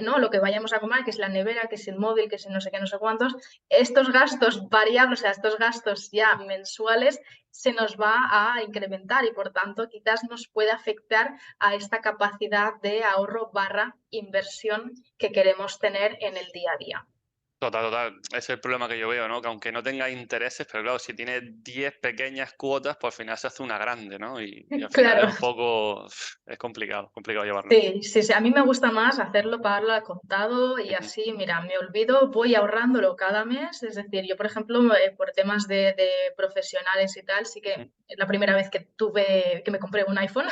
¿no? Lo que vayamos a comer, que es la nevera, que es el móvil, que es no sé qué, no sé cuántos, estos gastos variables, o sea, estos gastos ya mensuales, se nos va a incrementar y por tanto quizás nos puede afectar a esta capacidad de ahorro barra inversión que queremos tener en el día a día.
Total, total. Ese es el problema que yo veo, ¿no? Que aunque no tenga intereses, pero claro, si tiene 10 pequeñas cuotas, pues al final se hace una grande, ¿no? Y al final es
Claro.
un poco, es complicado llevarlo.
Sí, sí, sí, a mí me gusta más hacerlo, pagarlo al contado y
Ujú,
así, mira, me olvido, voy ahorrándolo cada mes. Es decir, yo, por ejemplo, por temas de profesionales y tal, sí
ujú.
que es la primera vez que me compré un iPhone.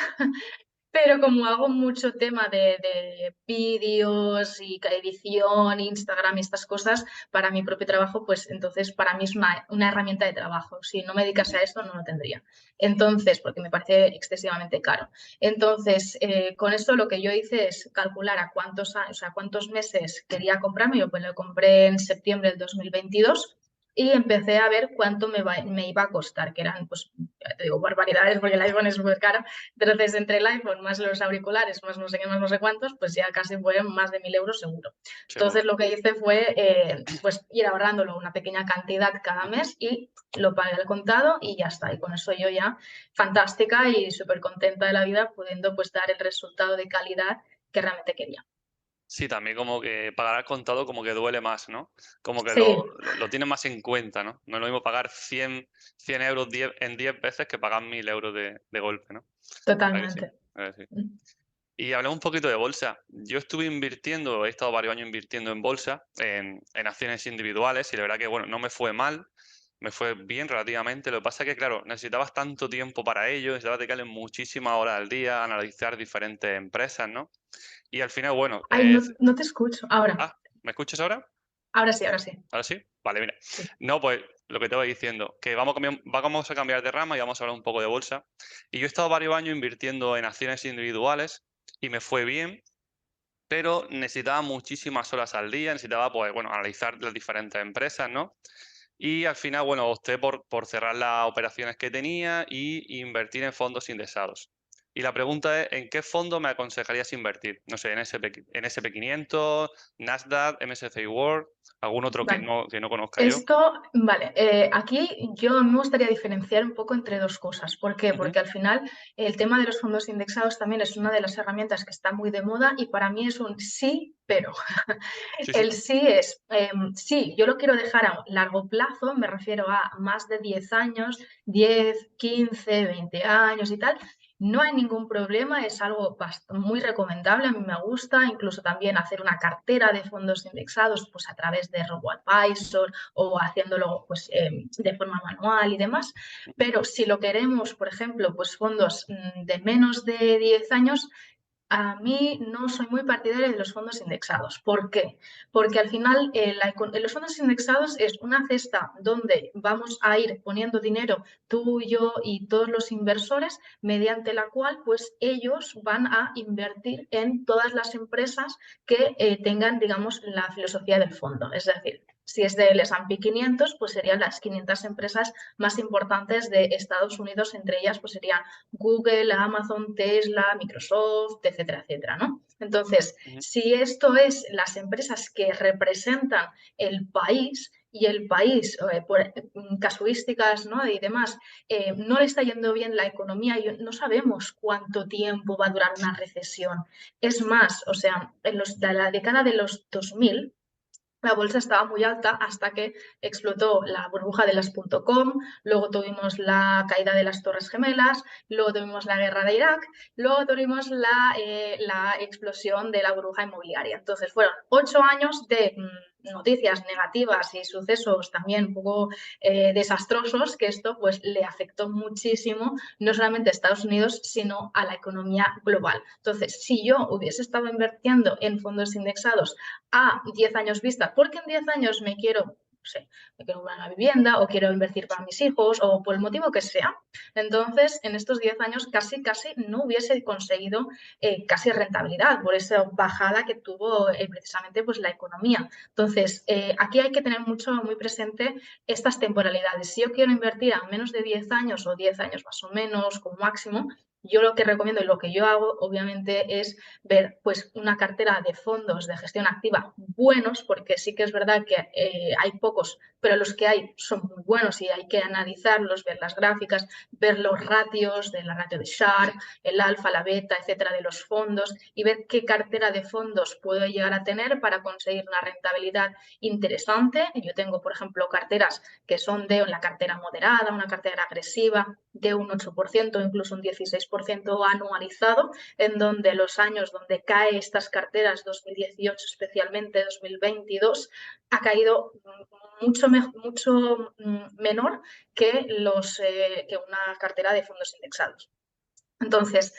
Pero como hago mucho tema de vídeos y edición, Instagram y estas cosas para mi propio trabajo, pues entonces para mí es una herramienta de trabajo. Si no me dedicase
Ujú.
a esto, no lo tendría. Entonces, porque me parece excesivamente caro. Entonces, con esto lo que yo hice es calcular a cuántos, o sea, cuántos meses quería comprarme. Yo pues lo compré en septiembre del 2022 y empecé a ver cuánto me iba a costar, que eran, pues, ya te digo, barbaridades, porque el iPhone es muy caro. Entonces, entre el iPhone más los auriculares, más no sé qué, más no sé cuántos, pues ya casi fueron más de 1.000 euros seguro.
Seguro.
Entonces, lo que hice fue pues ir ahorrándolo una pequeña cantidad cada
Ujú.
mes y lo pagué al contado y ya está. Y con eso yo ya fantástica y súper contenta de la vida, pudiendo pues dar el resultado de calidad que realmente quería.
Sí, también como que pagar al contado como que duele más, ¿no? Como que
Sí,
lo tienes más en cuenta, ¿no? No es lo mismo pagar 100 euros en 10 veces que pagar 1000 euros de golpe, ¿no? ¿Verdad que sí?
totalmente.
¿Verdad que sí? Y hablemos un poquito de bolsa. Yo estuve invirtiendo, he estado varios años invirtiendo en bolsa, en acciones individuales, y la verdad que, bueno, no me fue mal, me fue bien relativamente. Lo que pasa es que, claro, necesitabas tanto tiempo para ello, necesitabas dedicarle muchísimas horas al día, analizar diferentes empresas, ¿no? Y al final, bueno,
Ay, no, no te escucho. Ahora,
¿me escuchas ahora?
ahora sí, ahora sí.
¿Ahora sí? Vale, mira.
Sí.
No, pues lo que te voy diciendo, que vamos a cambiar de rama y vamos a hablar un poco de bolsa. Y yo he estado varios años invirtiendo en acciones individuales y me fue bien, pero necesitaba muchísimas horas al día, necesitaba, pues, bueno, analizar las diferentes empresas, ¿no? Y al final, bueno, opté por cerrar las operaciones que tenía y invertir en fondos indexados. Y la pregunta es, ¿en qué fondo me aconsejarías invertir? No sé, en S&P 500, Nasdaq, MSCI World, algún otro
Vale.
que no conozca yo.
Esto, vale, aquí yo me gustaría diferenciar un poco entre dos cosas. ¿Por qué?
Ujú.
Porque al final el tema de los fondos indexados también es una de las herramientas que está muy de moda y para mí es un sí, pero.
Sí, sí.
El sí es, sí, yo lo quiero dejar a largo plazo, me refiero a más de 10 años, 10, 15, 20 años y tal. No hay ningún problema, es algo muy recomendable, a mí me gusta, incluso también hacer una cartera de fondos indexados pues a través de RoboAdvisor o haciéndolo pues de forma manual y demás.
Ujú.
Pero si lo queremos, por ejemplo, pues fondos de menos de 10 años, a mí no soy muy partidaria de los fondos indexados. ¿Por qué? Porque al final los fondos indexados es una cesta donde vamos a ir poniendo dinero tú, yo y todos los inversores, mediante la cual pues ellos van a invertir en todas las empresas que tengan, digamos, la filosofía del fondo. Es decir, si es del S&P 500, pues serían las 500 empresas más importantes de Estados Unidos, entre ellas pues serían Google, Amazon, Tesla, Microsoft, etcétera, etcétera, ¿no? Entonces,
Ujú.
si esto es las empresas que representan el país y el país, por casuísticas, ¿no? Y demás, no le está yendo bien la economía y no sabemos cuánto tiempo va a durar una recesión. Es más, o sea, de la década de los 2000, la bolsa estaba muy alta hasta que explotó la burbuja de las .com, luego tuvimos la caída de las Torres Gemelas, luego tuvimos la guerra de Irak, luego tuvimos la explosión de la burbuja inmobiliaria. Entonces fueron 8 años de noticias negativas y sucesos también un poco desastrosos que esto pues le afectó muchísimo no solamente a Estados Unidos sino a la economía global. Entonces, si yo hubiese estado invirtiendo en fondos indexados a 10 años vista, porque en 10 años me quiero no sé, me quiero comprar una vivienda o quiero invertir para mis hijos o por el motivo que sea. Entonces, en estos 10 años casi no hubiese conseguido casi rentabilidad por esa bajada que tuvo precisamente pues, la economía. Entonces, aquí hay que tener muy presente estas temporalidades. Si yo quiero invertir a menos de 10 años o 10 años más o menos como máximo, yo lo que recomiendo y lo que yo hago, obviamente, es ver pues, una cartera de fondos de gestión activa buenos, porque sí que es verdad que hay pocos, pero los que hay son muy buenos y hay que analizarlos, ver las gráficas, ver los ratios de la ratio de Sharpe, el alfa, la beta, etcétera, de los fondos y ver qué cartera de fondos puedo llegar a tener para conseguir una rentabilidad interesante. Yo tengo, por ejemplo, carteras que son de una cartera moderada, una cartera agresiva, de un 8%, incluso un 16% anualizado, en donde los años donde cae estas carteras, 2018 especialmente, 2022, ha caído mucho menor que, que una cartera de fondos indexados. Entonces,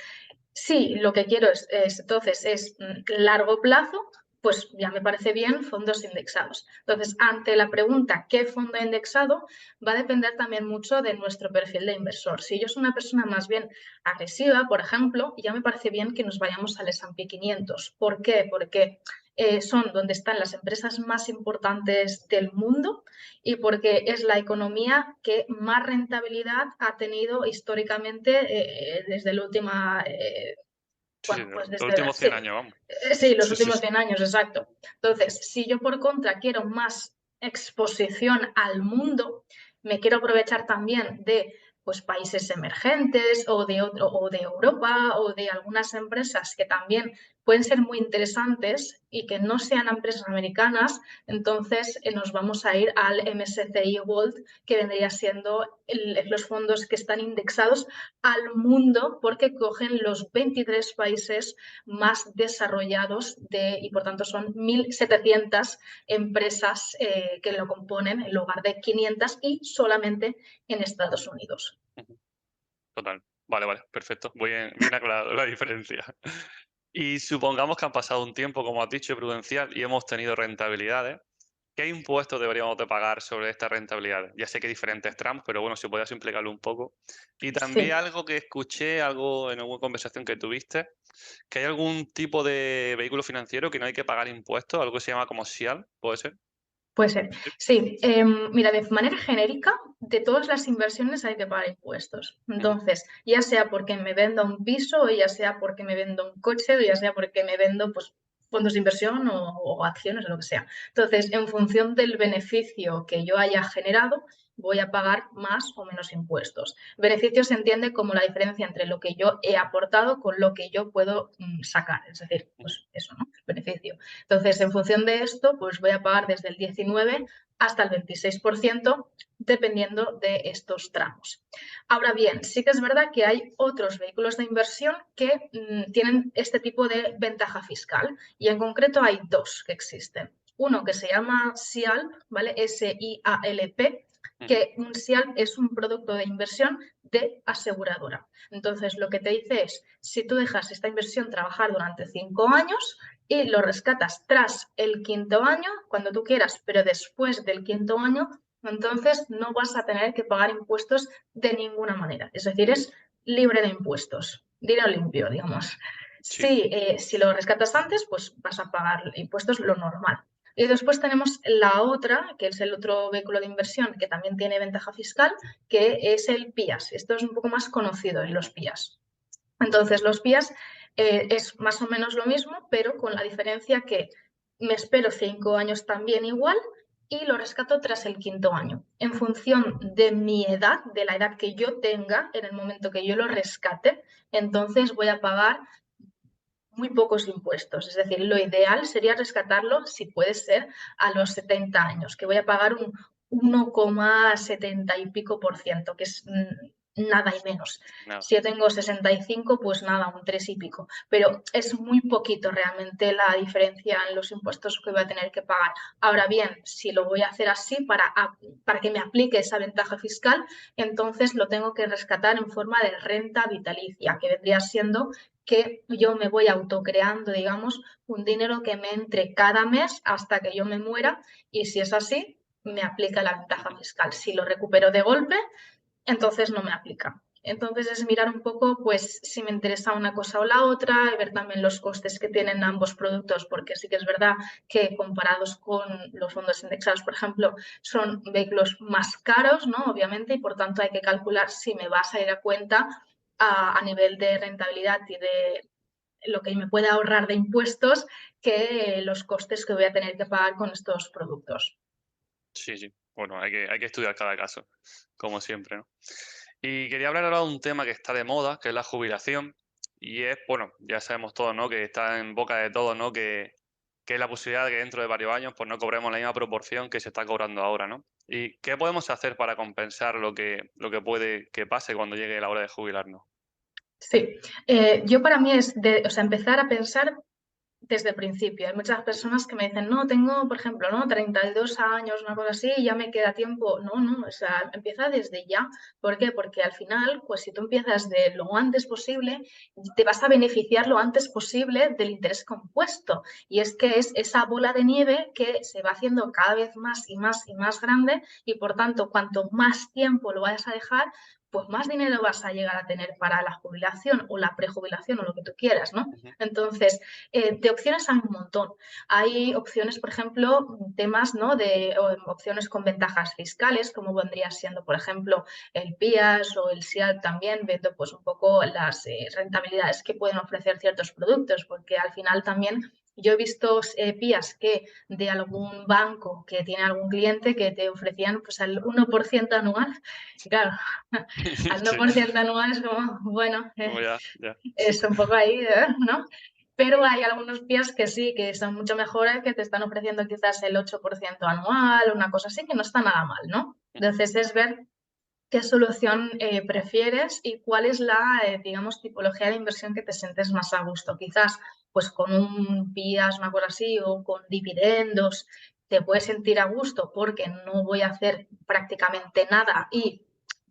si lo que quiero es largo plazo, pues ya me parece bien fondos indexados. Entonces, ante la pregunta ¿qué fondo he indexado? Va a depender también mucho de nuestro perfil de inversor. Si yo soy una persona más bien agresiva, por ejemplo, ya me parece bien que nos vayamos al S&P 500. ¿Por qué? Porque son donde están las empresas más importantes del mundo y porque es la economía que más rentabilidad ha tenido históricamente desde la última,
Sí, sí,
bueno, pues
los
desde,
últimos 100 años, vamos.
sí, los
Sí, sí,
últimos
sí.
100 años, exacto. Entonces, si yo por contra quiero más exposición al mundo, me quiero aprovechar también de pues, países emergentes o de Europa o de algunas empresas que también pueden ser muy interesantes y que no sean empresas americanas, entonces nos vamos a ir al MSCI World, que vendría siendo los fondos que están indexados al mundo porque cogen los 23 países más desarrollados y por tanto son 1.700 empresas que lo componen en lugar de 500 y solamente en Estados Unidos.
Total. Vale, vale, perfecto. Bien aclarado la diferencia. Y supongamos que han pasado un tiempo, como has dicho, prudencial y hemos tenido rentabilidades. ¿Qué impuestos deberíamos de pagar sobre estas rentabilidades? Ya sé que hay diferentes tramos, pero bueno, si podías implicarlo un poco. Y también
Sí.
algo que escuché, algo en alguna conversación que tuviste, que hay algún tipo de vehículo financiero que no hay que pagar impuestos, algo que se llama como SIAL, ¿puede ser?
Puede ser.
Sí.
Sí, mira, de manera genérica, de todas las inversiones hay que pagar impuestos.
Ujú.
Entonces, ya sea porque me vendo un piso, o ya sea porque me vendo un coche, o ya sea porque me vendo pues, fondos de inversión o acciones o lo que sea. Entonces, en función del beneficio que yo haya generado, voy a pagar más o menos impuestos. Beneficio se entiende como la diferencia entre lo que yo he aportado con lo que yo puedo sacar. Es decir,
Ujú.
pues eso, ¿no? Beneficio. Entonces, en función de esto, pues voy a pagar desde el 19 hasta el 26%, dependiendo de estos tramos. Ahora bien, sí que es verdad que hay otros vehículos de inversión que tienen este tipo de ventaja fiscal y en concreto hay dos que existen. Uno que se llama SIALP, ¿vale? SIALP,
Ujú.
que un SIALP es un producto de inversión de aseguradora. Entonces, lo que te dice es, si tú dejas esta inversión trabajar durante 5 años, y lo rescatas tras el quinto año, cuando tú quieras, pero después del quinto año, entonces no vas a tener que pagar impuestos de ninguna manera. Es decir, es libre de impuestos, dinero limpio, digamos.
Sí.
Si lo rescatas antes, pues vas a pagar impuestos lo normal. Y después tenemos la otra, que es el otro vehículo de inversión que también tiene ventaja fiscal, que es el PIAS. Esto es un poco más conocido en los PIAS. Entonces, los PIAs es más o menos lo mismo, pero con la diferencia que me espero 5 años también igual y lo rescato tras el quinto año. En función de mi edad, de la edad que yo tenga en el momento que yo lo rescate, entonces voy a pagar muy pocos impuestos. Es decir, lo ideal sería rescatarlo, si puede ser, a los 70 años, que voy a pagar un 1,70 y pico por ciento, que es nada y menos.
Nada.
Si yo tengo 65, pues nada, un 3 y pico. Pero es muy poquito realmente la diferencia en los impuestos que voy a tener que pagar. Ahora bien, si lo voy a hacer así para que me aplique esa ventaja fiscal, entonces lo tengo que rescatar en forma de renta vitalicia, que vendría siendo que yo me voy autocreando, digamos, un dinero que me entre cada mes hasta que yo me muera y si es así, me aplica la ventaja fiscal. Si lo recupero de golpe, entonces no me aplica. Entonces es mirar un poco, pues, si me interesa una cosa o la otra, y ver también los costes que tienen ambos productos, porque sí que es verdad que comparados con los fondos indexados, por ejemplo, son vehículos más caros, ¿no? Obviamente, y por tanto hay que calcular si me va a salir a cuenta a nivel de rentabilidad y de lo que me puede ahorrar de impuestos que los costes que voy a tener que pagar con estos productos.
Sí, sí. Bueno, hay que estudiar cada caso, como siempre, ¿no? Y quería hablar ahora de un tema que está de moda, que es la jubilación. Y es, bueno, ya sabemos todos, ¿no? Que está en boca de todos, ¿no? Que es la posibilidad de que dentro de varios años pues no cobremos la misma proporción que se está cobrando ahora, ¿no? ¿Y qué podemos hacer para compensar lo que puede que pase cuando llegue la hora de jubilarnos?
Sí, yo para mí es o sea, empezar a pensar desde el principio. Hay muchas personas que me dicen, no, tengo, por ejemplo, ¿no? 32 años, una cosa así, y ya me queda tiempo. No, no, o sea, empieza desde ya. ¿Por qué? Porque al final, pues si tú empiezas de lo antes posible, te vas a beneficiar lo antes posible del interés compuesto. Y es que es esa bola de nieve que se va haciendo cada vez más y más y más grande y por tanto, cuanto más tiempo lo vayas a dejar, pues más dinero vas a llegar a tener para la jubilación o la prejubilación o lo que tú quieras, ¿no?
Ujú.
Entonces, de opciones hay un montón. Hay opciones, por ejemplo, temas, ¿no? Opciones con ventajas fiscales, como vendría siendo, por ejemplo, el PIAS o el SIAL también, viendo pues un poco las rentabilidades que pueden ofrecer ciertos productos, porque al final también yo he visto PIAs que de algún banco que tiene algún cliente que te ofrecían pues al 1% anual. Y claro, al
Sí,
1% anual es como, bueno,
como ya, ya.
es un poco ahí, ¿no? Pero hay algunos PIAs que sí, que son mucho mejores, que te están ofreciendo quizás el 8% anual, una cosa así, que no está nada mal, ¿no?
Ujú.
Entonces es ver qué solución prefieres y cuál es la, digamos, tipología de inversión que te sientes más a gusto. Quizás, pues con un PIAS, una cosa así, o con dividendos, te puedes sentir a gusto porque no voy a hacer prácticamente nada y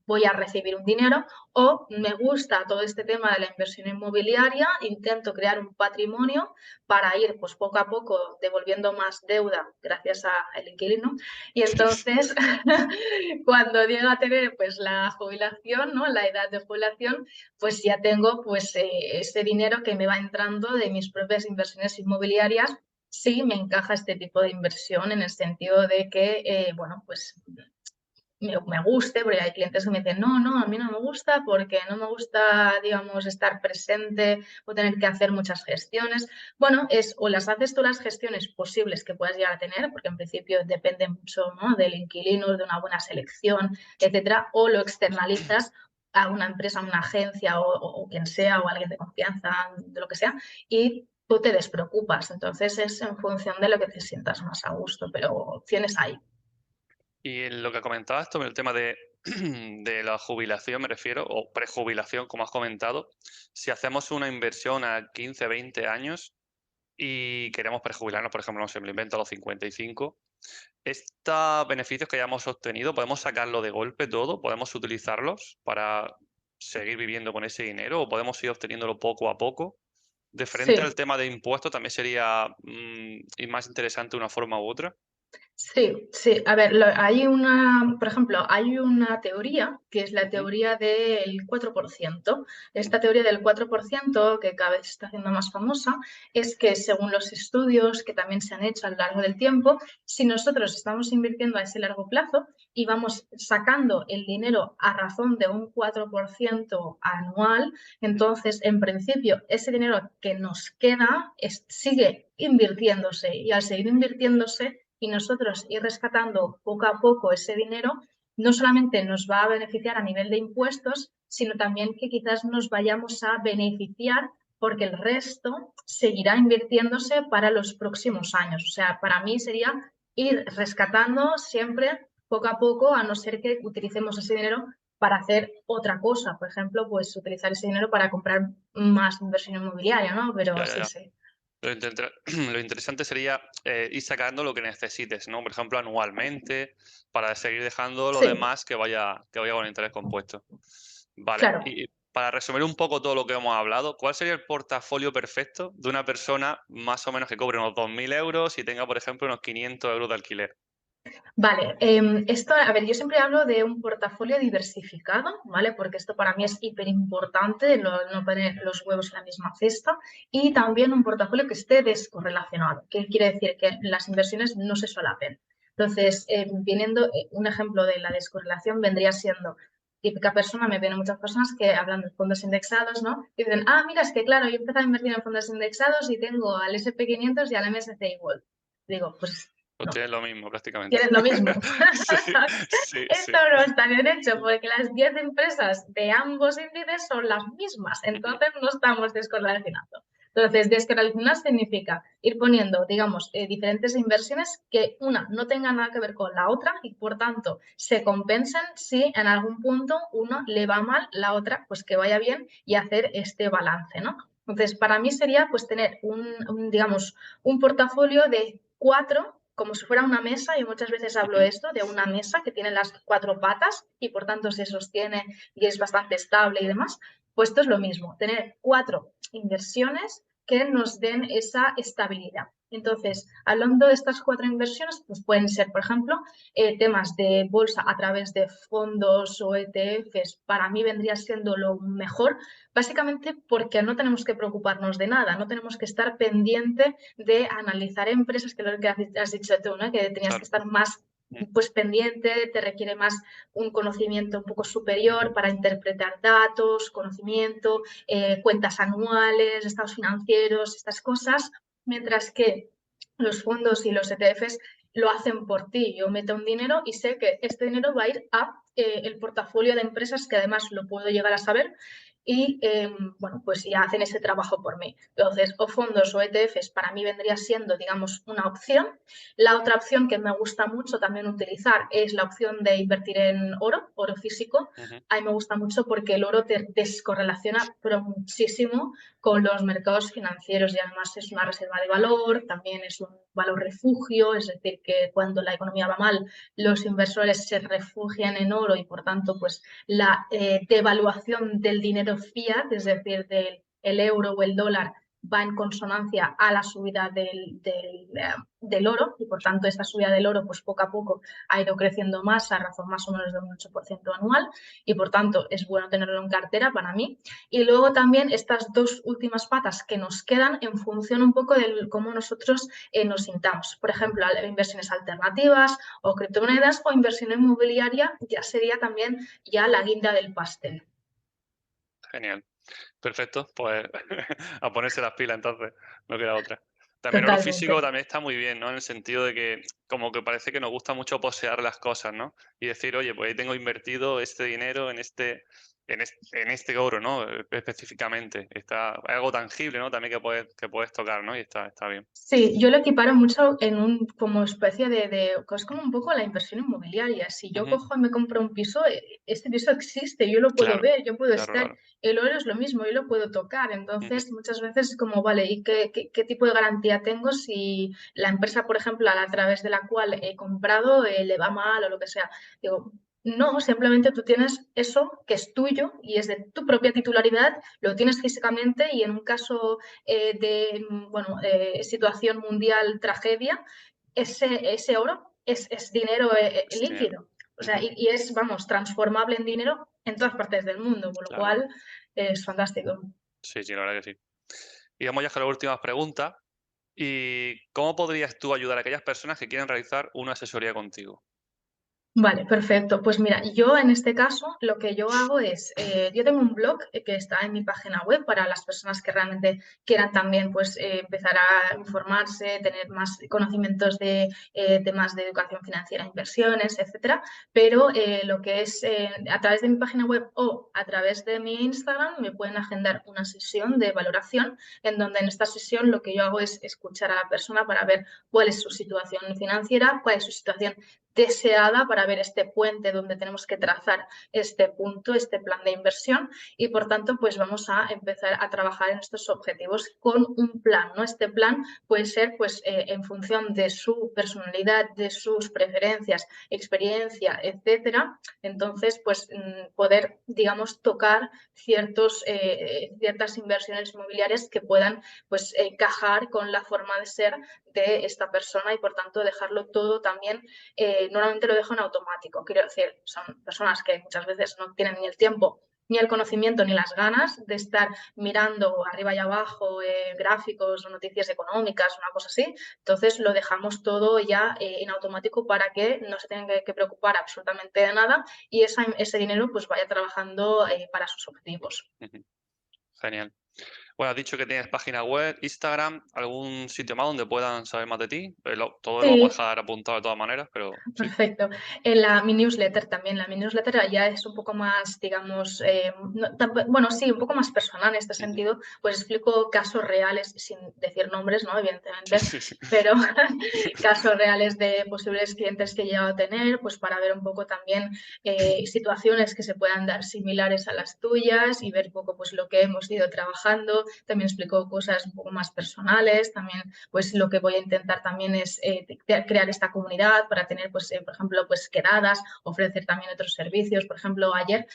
voy a recibir un dinero, o me gusta todo este tema de la inversión inmobiliaria, intento crear un patrimonio para ir pues poco a poco devolviendo más deuda gracias al inquilino y entonces cuando llegue a tener pues la jubilación, ¿no? La edad de jubilación, pues ya tengo pues ese dinero que me va entrando de mis propias inversiones inmobiliarias. Sí, me encaja este tipo de inversión en el sentido de que, bueno, pues me guste, porque hay clientes que me dicen, no, no, a mí no me gusta porque no me gusta, digamos, estar presente o tener que hacer muchas gestiones. Bueno, o las haces tú las gestiones posibles que puedas llegar a tener, porque en principio depende mucho, ¿no? Del inquilino, de una buena selección, etcétera, o lo externalizas a una empresa, a una agencia o quien sea, o alguien de confianza, de lo que sea, y tú te despreocupas. Entonces es en función de lo que te sientas más a gusto, pero opciones hay.
Y en lo que comentabas sobre el tema de, de la jubilación, me refiero, o prejubilación, como has comentado, si hacemos una inversión a 15, 20 años y queremos prejubilarnos, por ejemplo, no sé, me lo invento a los 55, estos beneficios que hayamos obtenido, ¿podemos sacarlo de golpe todo? ¿Podemos utilizarlos para seguir viviendo con ese dinero o podemos ir obteniéndolo poco a poco? De frente al
Sí.
tema de impuestos, también sería y más interesante una forma u otra.
Sí, sí. A ver, hay una, por ejemplo, hay una teoría que es la
Ujú,
teoría del 4%. Esta
ujú,
teoría del 4%, que cada vez se está haciendo más famosa, es que según los estudios que también se han hecho a lo largo del tiempo, si nosotros estamos invirtiendo a ese largo plazo y vamos sacando el dinero a razón de un 4% anual,
ujú.
entonces, en principio, ese dinero que nos queda sigue invirtiéndose y al seguir invirtiéndose, y nosotros ir rescatando poco a poco ese dinero, no solamente nos va a beneficiar a nivel de impuestos, sino también que quizás nos vayamos a beneficiar porque el resto seguirá invirtiéndose para los próximos años. O sea, para mí sería ir rescatando siempre poco a poco, a no ser que utilicemos ese dinero para hacer otra cosa. Por ejemplo, pues utilizar ese dinero para comprar más inversión inmobiliaria, ¿no? Pero
Ya, ya,
sí,
ya.
sí.
Lo interesante sería ir sacando lo que necesites, ¿no? Por ejemplo, anualmente, para seguir dejando lo
Sí,
demás que vaya con interés compuesto. Vale,
claro.
y para resumir un poco todo lo que hemos hablado, ¿cuál sería el portafolio perfecto de una persona más o menos que cobre unos 2.000 euros y tenga, por ejemplo, unos 500 euros de alquiler?
Vale, esto, a ver, yo siempre hablo de un portafolio diversificado, ¿vale? Porque esto para mí es hiper importante, no poner los huevos en la misma cesta, y también un portafolio que esté descorrelacionado, que quiere decir que las inversiones no se solapen. Entonces, viniendo un ejemplo de la descorrelación vendría siendo típica persona, me vienen muchas personas que hablan de fondos indexados, ¿no? Y dicen, ah, mira, es que claro, yo empecé a invertir en fondos indexados y tengo al S&P 500 y al MSCI World. Digo, pues
Pues
no,
tienes lo mismo prácticamente.
tienes lo mismo.
Sí, sí,
Esto
sí.
no está bien hecho porque las 10 empresas de ambos índices son las mismas,
Ujú,
entonces no estamos descorrelacionando. Entonces, descorrelacionar significa ir poniendo, digamos, diferentes inversiones que una no tenga nada que ver con la otra y por tanto se compensen si en algún punto uno le va mal, la otra pues que vaya bien y hacer este balance, ¿no? Entonces, para mí sería pues tener digamos, un portafolio de 4 como si fuera una mesa, y muchas veces hablo
ujú.
esto de una mesa que tiene las 4 patas y por tanto se sostiene y es bastante estable y demás, pues esto es lo mismo, tener 4 inversiones que nos den esa estabilidad. Entonces, hablando de estas 4 inversiones, pues pueden ser, por ejemplo, temas de bolsa a través de fondos o ETFs, para mí vendría siendo lo mejor, básicamente porque no tenemos que preocuparnos de nada, no tenemos que estar pendiente de analizar empresas, que es lo que has dicho tú, ¿no? Que tenías que
Claro.
estar más
Mm,
pues pendiente, te requiere más un conocimiento un poco superior para interpretar datos, conocimiento, cuentas anuales, estados financieros, estas cosas, mientras que los fondos y los ETFs lo hacen por ti. Yo meto un dinero y sé que este dinero va a ir a el portafolio de empresas que además lo puedo llegar a saber y bueno, pues ya hacen ese trabajo por mí. Entonces, o fondos o ETFs para mí vendría siendo, digamos, una opción. La otra opción que me gusta mucho también utilizar es la opción de invertir en oro, oro físico.
ujú.
A mí me gusta mucho porque el oro te descorrelaciona pero muchísimo con los mercados financieros y además es una reserva de valor, también es un valor refugio, es decir, que cuando la economía va mal, los inversores se refugian en oro y por tanto, pues la devaluación del dinero fiat, es decir, del euro o el dólar, va en consonancia a la subida del oro y por tanto esta subida del oro pues poco a poco ha ido creciendo más a razón más o menos de un 8% anual y por tanto es bueno tenerlo en cartera para mí. Y luego también estas dos últimas patas que nos quedan en función un poco de cómo nosotros nos sintamos. Por ejemplo, inversiones alternativas o criptomonedas o inversión inmobiliaria ya sería también ya la guinda del pastel.
Genial. Perfecto, pues a ponerse las pilas entonces, no queda otra. También oro físico
Totalmente.
también está muy bien, ¿no? En el sentido de que como que parece que nos gusta mucho poseer las cosas, ¿no? Y decir, oye, pues ahí tengo invertido este dinero en este oro, ¿no? Específicamente. Está es algo tangible, ¿no? También que puedes tocar, ¿no? Y está bien.
Sí, yo lo equiparo mucho en un como especie es como un poco la inversión inmobiliaria. Si yo
Ujú.
cojo y me compro un piso, este piso existe, yo lo puedo
Claro,
ver, yo puedo
claro,
estar.
claro.
El oro es lo mismo, yo lo puedo tocar.
Ujú.
Entonces, muchas veces es como, vale, ¿y qué tipo de garantía tengo si la empresa, por ejemplo, a través de la cual he comprado, le va mal o lo que sea? Digo, no, simplemente tú tienes eso que es tuyo y es de tu propia titularidad, lo tienes físicamente y en un caso bueno, situación mundial, tragedia, ese oro es dinero
Es dinero.
líquido. O sea,
Ujú.
y es, vamos, transformable en dinero en todas partes del mundo, con lo
Claro.
cual es fantástico.
Sí, sí, la verdad que sí. Y vamos ya con las últimas preguntas. ¿Y cómo podrías tú ayudar a aquellas personas que quieren realizar una asesoría contigo?
Vale, perfecto. Pues mira, yo en este caso lo que yo hago es, yo tengo un blog que está en mi página web para las personas que realmente quieran también pues empezar a informarse, tener más conocimientos de temas de educación financiera, inversiones, etcétera. Pero lo que es a través de mi página web o a través de mi Instagram me pueden agendar una sesión de valoración en donde en esta sesión lo que yo hago es escuchar a la persona para ver cuál es su situación financiera, cuál es su situación deseada para ver este puente donde tenemos que trazar este punto, este plan de inversión y por tanto pues vamos a empezar a trabajar en estos objetivos con un plan, ¿no? Este plan puede ser pues en función de su personalidad, de sus preferencias, experiencia, etcétera. Entonces pues poder digamos tocar ciertas inversiones inmobiliarias que puedan pues encajar con la forma de ser de esta persona y por tanto dejarlo todo también, normalmente lo dejo en automático. Quiero decir, son personas que muchas veces no tienen ni el tiempo ni el conocimiento ni las ganas de estar mirando arriba y abajo gráficos o noticias económicas, una cosa así. Entonces lo dejamos todo ya en automático para que no se tengan que preocupar absolutamente de nada y ese dinero pues vaya trabajando para sus objetivos.
Ujú. Genial. Bueno, has dicho que tienes página web, Instagram, algún sitio más donde puedan saber más de ti. Todo lo vamos
Sí,
a dejar apuntado de todas maneras, pero sí.
perfecto. Mi newsletter también. La mi newsletter ya es un poco más, digamos, bueno, sí, un poco más personal en este
Ujú.
sentido, pues explico casos reales, sin decir nombres, ¿no?
Sí,
Evidentemente,
sí, sí.
pero casos reales de posibles clientes que he llegado a tener, pues para ver un poco también situaciones que se puedan dar similares a las tuyas y ver un poco pues lo que hemos ido trabajando. También explico cosas un poco más personales, también pues lo que voy a intentar también es crear esta comunidad para tener, pues, por ejemplo, pues quedadas, ofrecer también otros servicios. Por ejemplo, ayer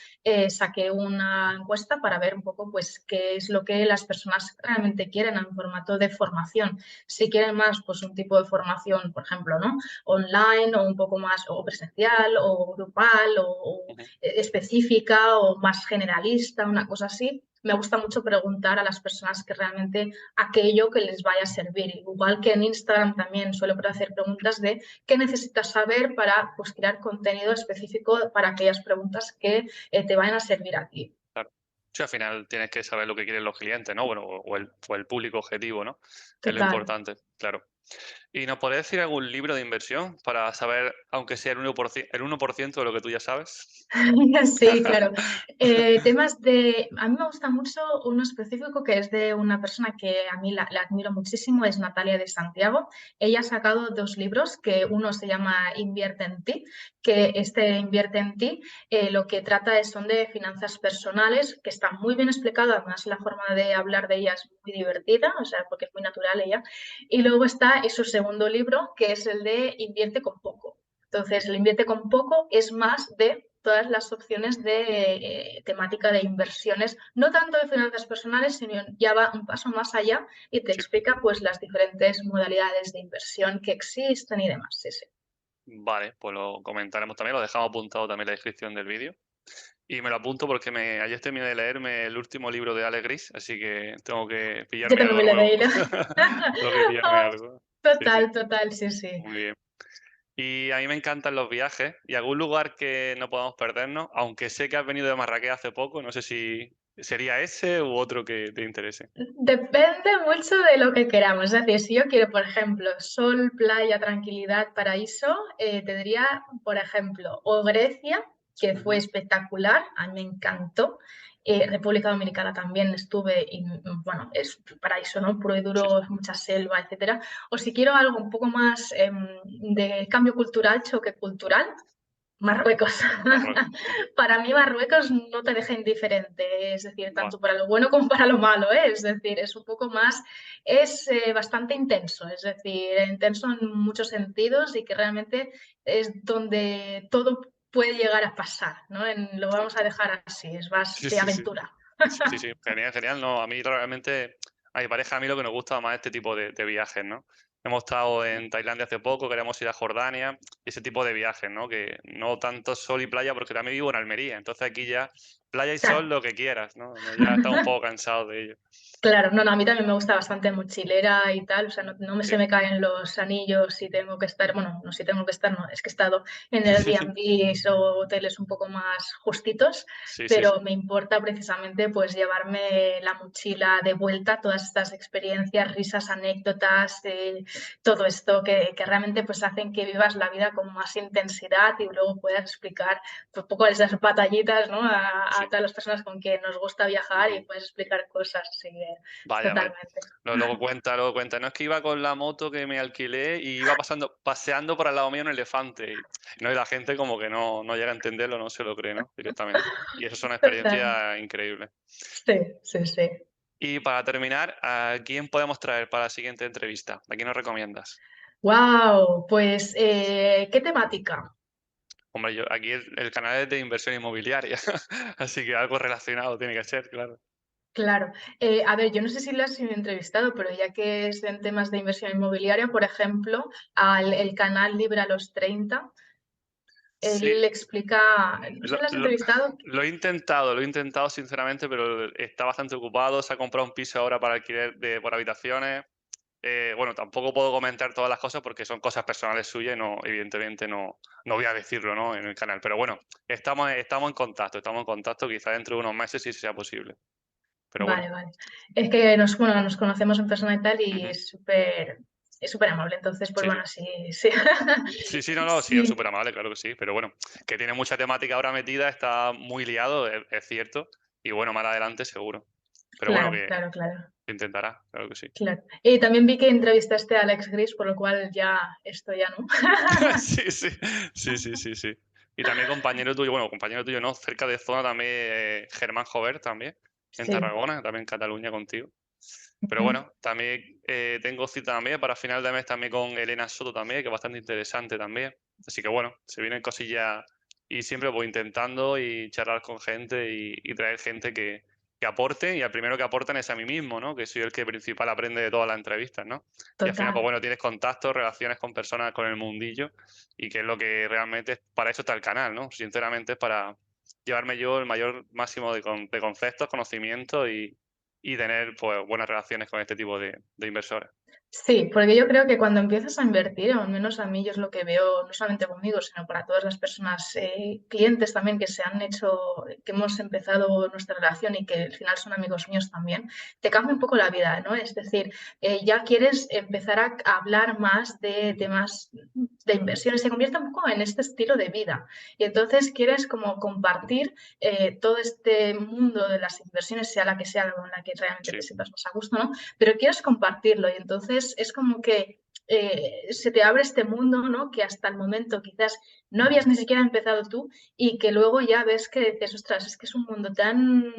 saqué una encuesta para ver un poco pues qué es lo que las personas realmente quieren en formato de formación. Si quieren más, pues un tipo de formación, por ejemplo, ¿no? Online o un poco más o presencial o grupal o
Ujú.
específica o más generalista, una cosa así. Me gusta mucho preguntar a las personas que realmente aquello que les vaya a servir. Igual que en Instagram también suelo hacer preguntas de qué necesitas saber para pues, crear contenido específico para aquellas preguntas que te vayan a servir a ti.
Claro. Sí, al final tienes que saber lo que quieren los clientes, ¿no? Bueno, o el público objetivo, ¿no? Que es lo
Total.
importante, claro. ¿Y nos podrías decir algún libro de inversión para saber, aunque sea el 1% de lo que tú ya sabes?
Sí, claro. Temas de a mí me gusta mucho uno específico que es de una persona que a mí la admiro muchísimo, es Natalia de Santiago. Ella ha sacado 2 libros, que uno se llama Invierte en ti, que este Invierte en ti, lo que trata son de finanzas personales, que está muy bien explicado, además la forma de hablar de ella es muy divertida, o sea, porque es muy natural ella. Y luego está su segundo libro, que es el de Invierte con poco. Entonces, el Invierte con poco es más de todas las opciones de temática de inversiones, no tanto de finanzas personales, sino ya va un paso más allá y te
Sí.
explica pues las diferentes modalidades de inversión que existen y demás. Sí, sí.
Vale, pues lo comentaremos también, lo dejamos apuntado también en la descripción del vídeo. Y me lo apunto porque ayer terminé de leerme el último libro de Alex Gris, así que tengo que
Yo
pillarme
también
algo
me lo he
nuevo.
leído.
Tengo que pillarme
Ay,
algo. Sí, sí,
total, total, sí, sí.
muy bien. Y a mí me encantan los viajes y algún lugar que no podamos perdernos, aunque sé que has venido de Marrakech hace poco, no sé si sería ese u otro que te interese.
Depende mucho de lo que queramos. Es decir, si yo quiero, por ejemplo, sol, playa, tranquilidad, paraíso, te diría, por ejemplo, o Grecia, que fue
Ujú.
espectacular, a mí me encantó. República Dominicana también estuve y, bueno, es paraíso, ¿no? Puro y
Sí,
duro, mucha selva, etcétera. O si quiero algo un poco más de cambio cultural, choque cultural, Marruecos.
Marruecos. Ujú.
Para mí Marruecos no te deja indiferente, es decir,
Va.
tanto para lo bueno como para lo malo, ¿eh? Es decir, es un poco más, es bastante intenso, es decir, intenso en muchos sentidos y que realmente es donde todo puede llegar a pasar, ¿no? Lo vamos a dejar así, es más
Sí,
de
sí, sí.
aventura.
Sí, sí, genial, genial. No, a mí realmente, a mi pareja, a mí lo que nos gusta más este tipo de viajes, ¿no? Hemos estado en Tailandia hace poco, queremos ir a Jordania, y ese tipo de viajes, ¿no? Que no tanto sol y playa, porque también vivo en Almería, entonces aquí ya playa y sol
Claro.
lo que quieras, ¿no? Ya estamos un poco cansados de ello.
Claro, no, no, a mí también me gusta bastante mochilera y tal, o sea, no
Sí.
se me caen los anillos si tengo que estar, bueno, no si tengo que estar, no, es que he estado en Airbnbs o hoteles un poco más justitos,
Sí, sí, sí.
pero me importa precisamente pues llevarme la mochila de vuelta, todas estas experiencias, risas, anécdotas, todo esto que realmente pues hacen que vivas la vida con más intensidad y luego puedas explicar pues, un poco esas batallitas, ¿no? A
Sí.
todas las personas con quien nos gusta viajar y
Ujú.
puedes explicar cosas, así que
Vaya, vaya.
totalmente.
Luego cuenta, luego cuenta. No, es que iba con la moto que me alquilé y iba paseando por al lado mío un elefante. No, y la gente como que no llega a entenderlo, no se lo cree, ¿no? Directamente. Y eso es una
Total.
experiencia increíble.
Sí, sí, sí.
Y para terminar, ¿a quién podemos traer para la siguiente entrevista? ¿A quién nos recomiendas?
Wow, pues, ¿qué temática?
Hombre, aquí el canal es de inversión inmobiliaria, así que algo relacionado tiene que ser, claro.
Claro. A ver, yo no sé si lo has entrevistado, pero ya que es en temas de inversión inmobiliaria, por ejemplo, al el canal Libre a los 30,
Sí,
él explica, ¿no sé
lo,
si lo has
lo-
entrevistado?
lo he intentado sinceramente, pero está bastante ocupado. Se ha comprado un piso ahora para alquiler por habitaciones. Bueno, tampoco puedo comentar todas las cosas porque son cosas personales suyas y no, evidentemente no voy a decirlo, ¿no? En el canal. Pero bueno, estamos en contacto, quizá dentro de unos meses sí sea posible. Pero bueno.
Vale, vale. Es que bueno, nos conocemos en persona y tal, y
Ujú.
es súper amable. Entonces, pues
Sí, sí.
bueno, sí, sí.
Sí, sí, no, no, sí, es
Sí,
súper amable, claro que sí. Pero bueno, que tiene mucha temática ahora metida, está muy liado, es cierto. Y bueno, más adelante seguro. Pero bueno,
claro,
que
claro, claro,
se intentará, claro que sí.
claro. Y también vi que entrevistaste a Alex Gris, por lo cual ya esto ya no.
Sí, sí, sí, sí, sí, sí. Y también compañero tuyo, bueno, compañero tuyo no, cerca de zona también, Germán Jover también, en
Sí.
Tarragona, también en Cataluña contigo. Pero
Ujú.
bueno, también tengo cita también para final de mes también con Elena Soto también, que es bastante interesante también. Así que bueno, se vienen cosillas y siempre voy intentando y charlar con gente y traer gente que aporte y al primero que aportan es a mí mismo, ¿no? Que soy el que principal aprende de todas las entrevistas, ¿no? Y al final, pues
Total.
bueno, tienes contactos, relaciones con personas, con el mundillo y que es lo que realmente, para eso está el canal, ¿no? Sinceramente es para llevarme yo el mayor máximo de conceptos, conocimientos y tener pues buenas relaciones con este tipo de inversores.
Sí, porque yo creo que cuando empiezas a invertir, o al menos a mí yo es lo que veo, no solamente conmigo, sino para todas las personas, clientes también que se han hecho, que hemos empezado nuestra relación y que al final son amigos míos también, te cambia un poco la vida, ¿no? Es decir, ya quieres empezar a hablar más de temas de inversiones, se convierte un poco en este estilo de vida. Y entonces quieres como compartir todo este mundo de las inversiones, sea la que sea, con la que realmente te
Sí.
sientas más a gusto, ¿no? Pero quieres compartirlo y entonces es como que se te abre este mundo, ¿no? Que hasta el momento quizás no habías ni siquiera empezado tú y que luego ya ves que dices, ostras, es que es un mundo tan,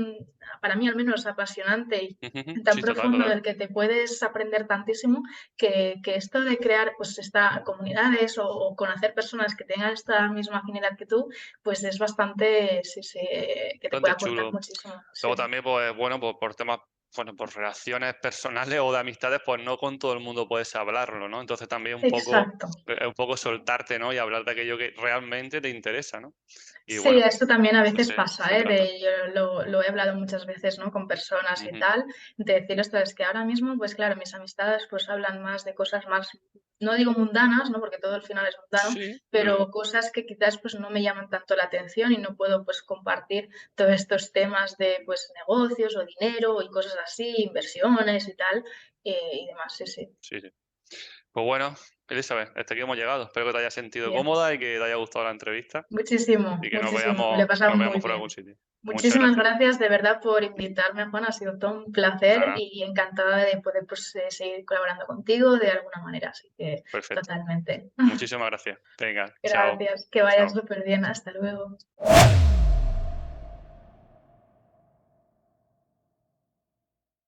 para mí al menos, apasionante
Ujú.
y tan
Sí, total,
profundo
total.
del que te puedes aprender tantísimo que esto de crear pues comunidades o conocer personas que tengan esta misma afinidad que tú, pues es bastante, sí, sí, que te puede
Bastante
aportar
chulo.
muchísimo. Sí,
Luego también, pues bueno, pues por temas, bueno, por relaciones personales o de amistades, pues no con todo el mundo puedes hablarlo, ¿no? Entonces también
exacto.
un poco soltarte, ¿no? Y hablar de aquello que realmente te interesa, ¿no? Y
Sí,
bueno,
esto también a
eso
veces pasa,
se trata.
yo lo he hablado muchas veces, ¿no? Con personas y
Ujú.
tal, de decir esto, es que ahora mismo, pues claro, mis amistades pues hablan más de cosas más, no digo mundanas, ¿no? Porque todo al final es mundano,
Sí,
pero cosas que quizás pues no me llaman tanto la atención y no puedo pues compartir todos estos temas de pues negocios o dinero y cosas así, inversiones y tal, y demás, sí, sí.
sí, sí. Pues bueno, Elizabeth, hasta aquí hemos llegado. Espero que te hayas sentido
Bien.
cómoda y que te haya gustado la entrevista
Muchísimo,
y
muchísimo, me lo he
que
pasado
nos
muy
veamos por
bien.
algún sitio. Muchas
Muchísimas
gracias.
gracias de verdad por invitarme, Juan. Ha sido todo un placer
Nada,
y encantada de poder pues, seguir colaborando contigo de alguna manera. Así que
perfecto.
totalmente.
Muchísimas gracias. Venga, chao.
Gracias, que vayas
Chao.
súper bien. Hasta luego.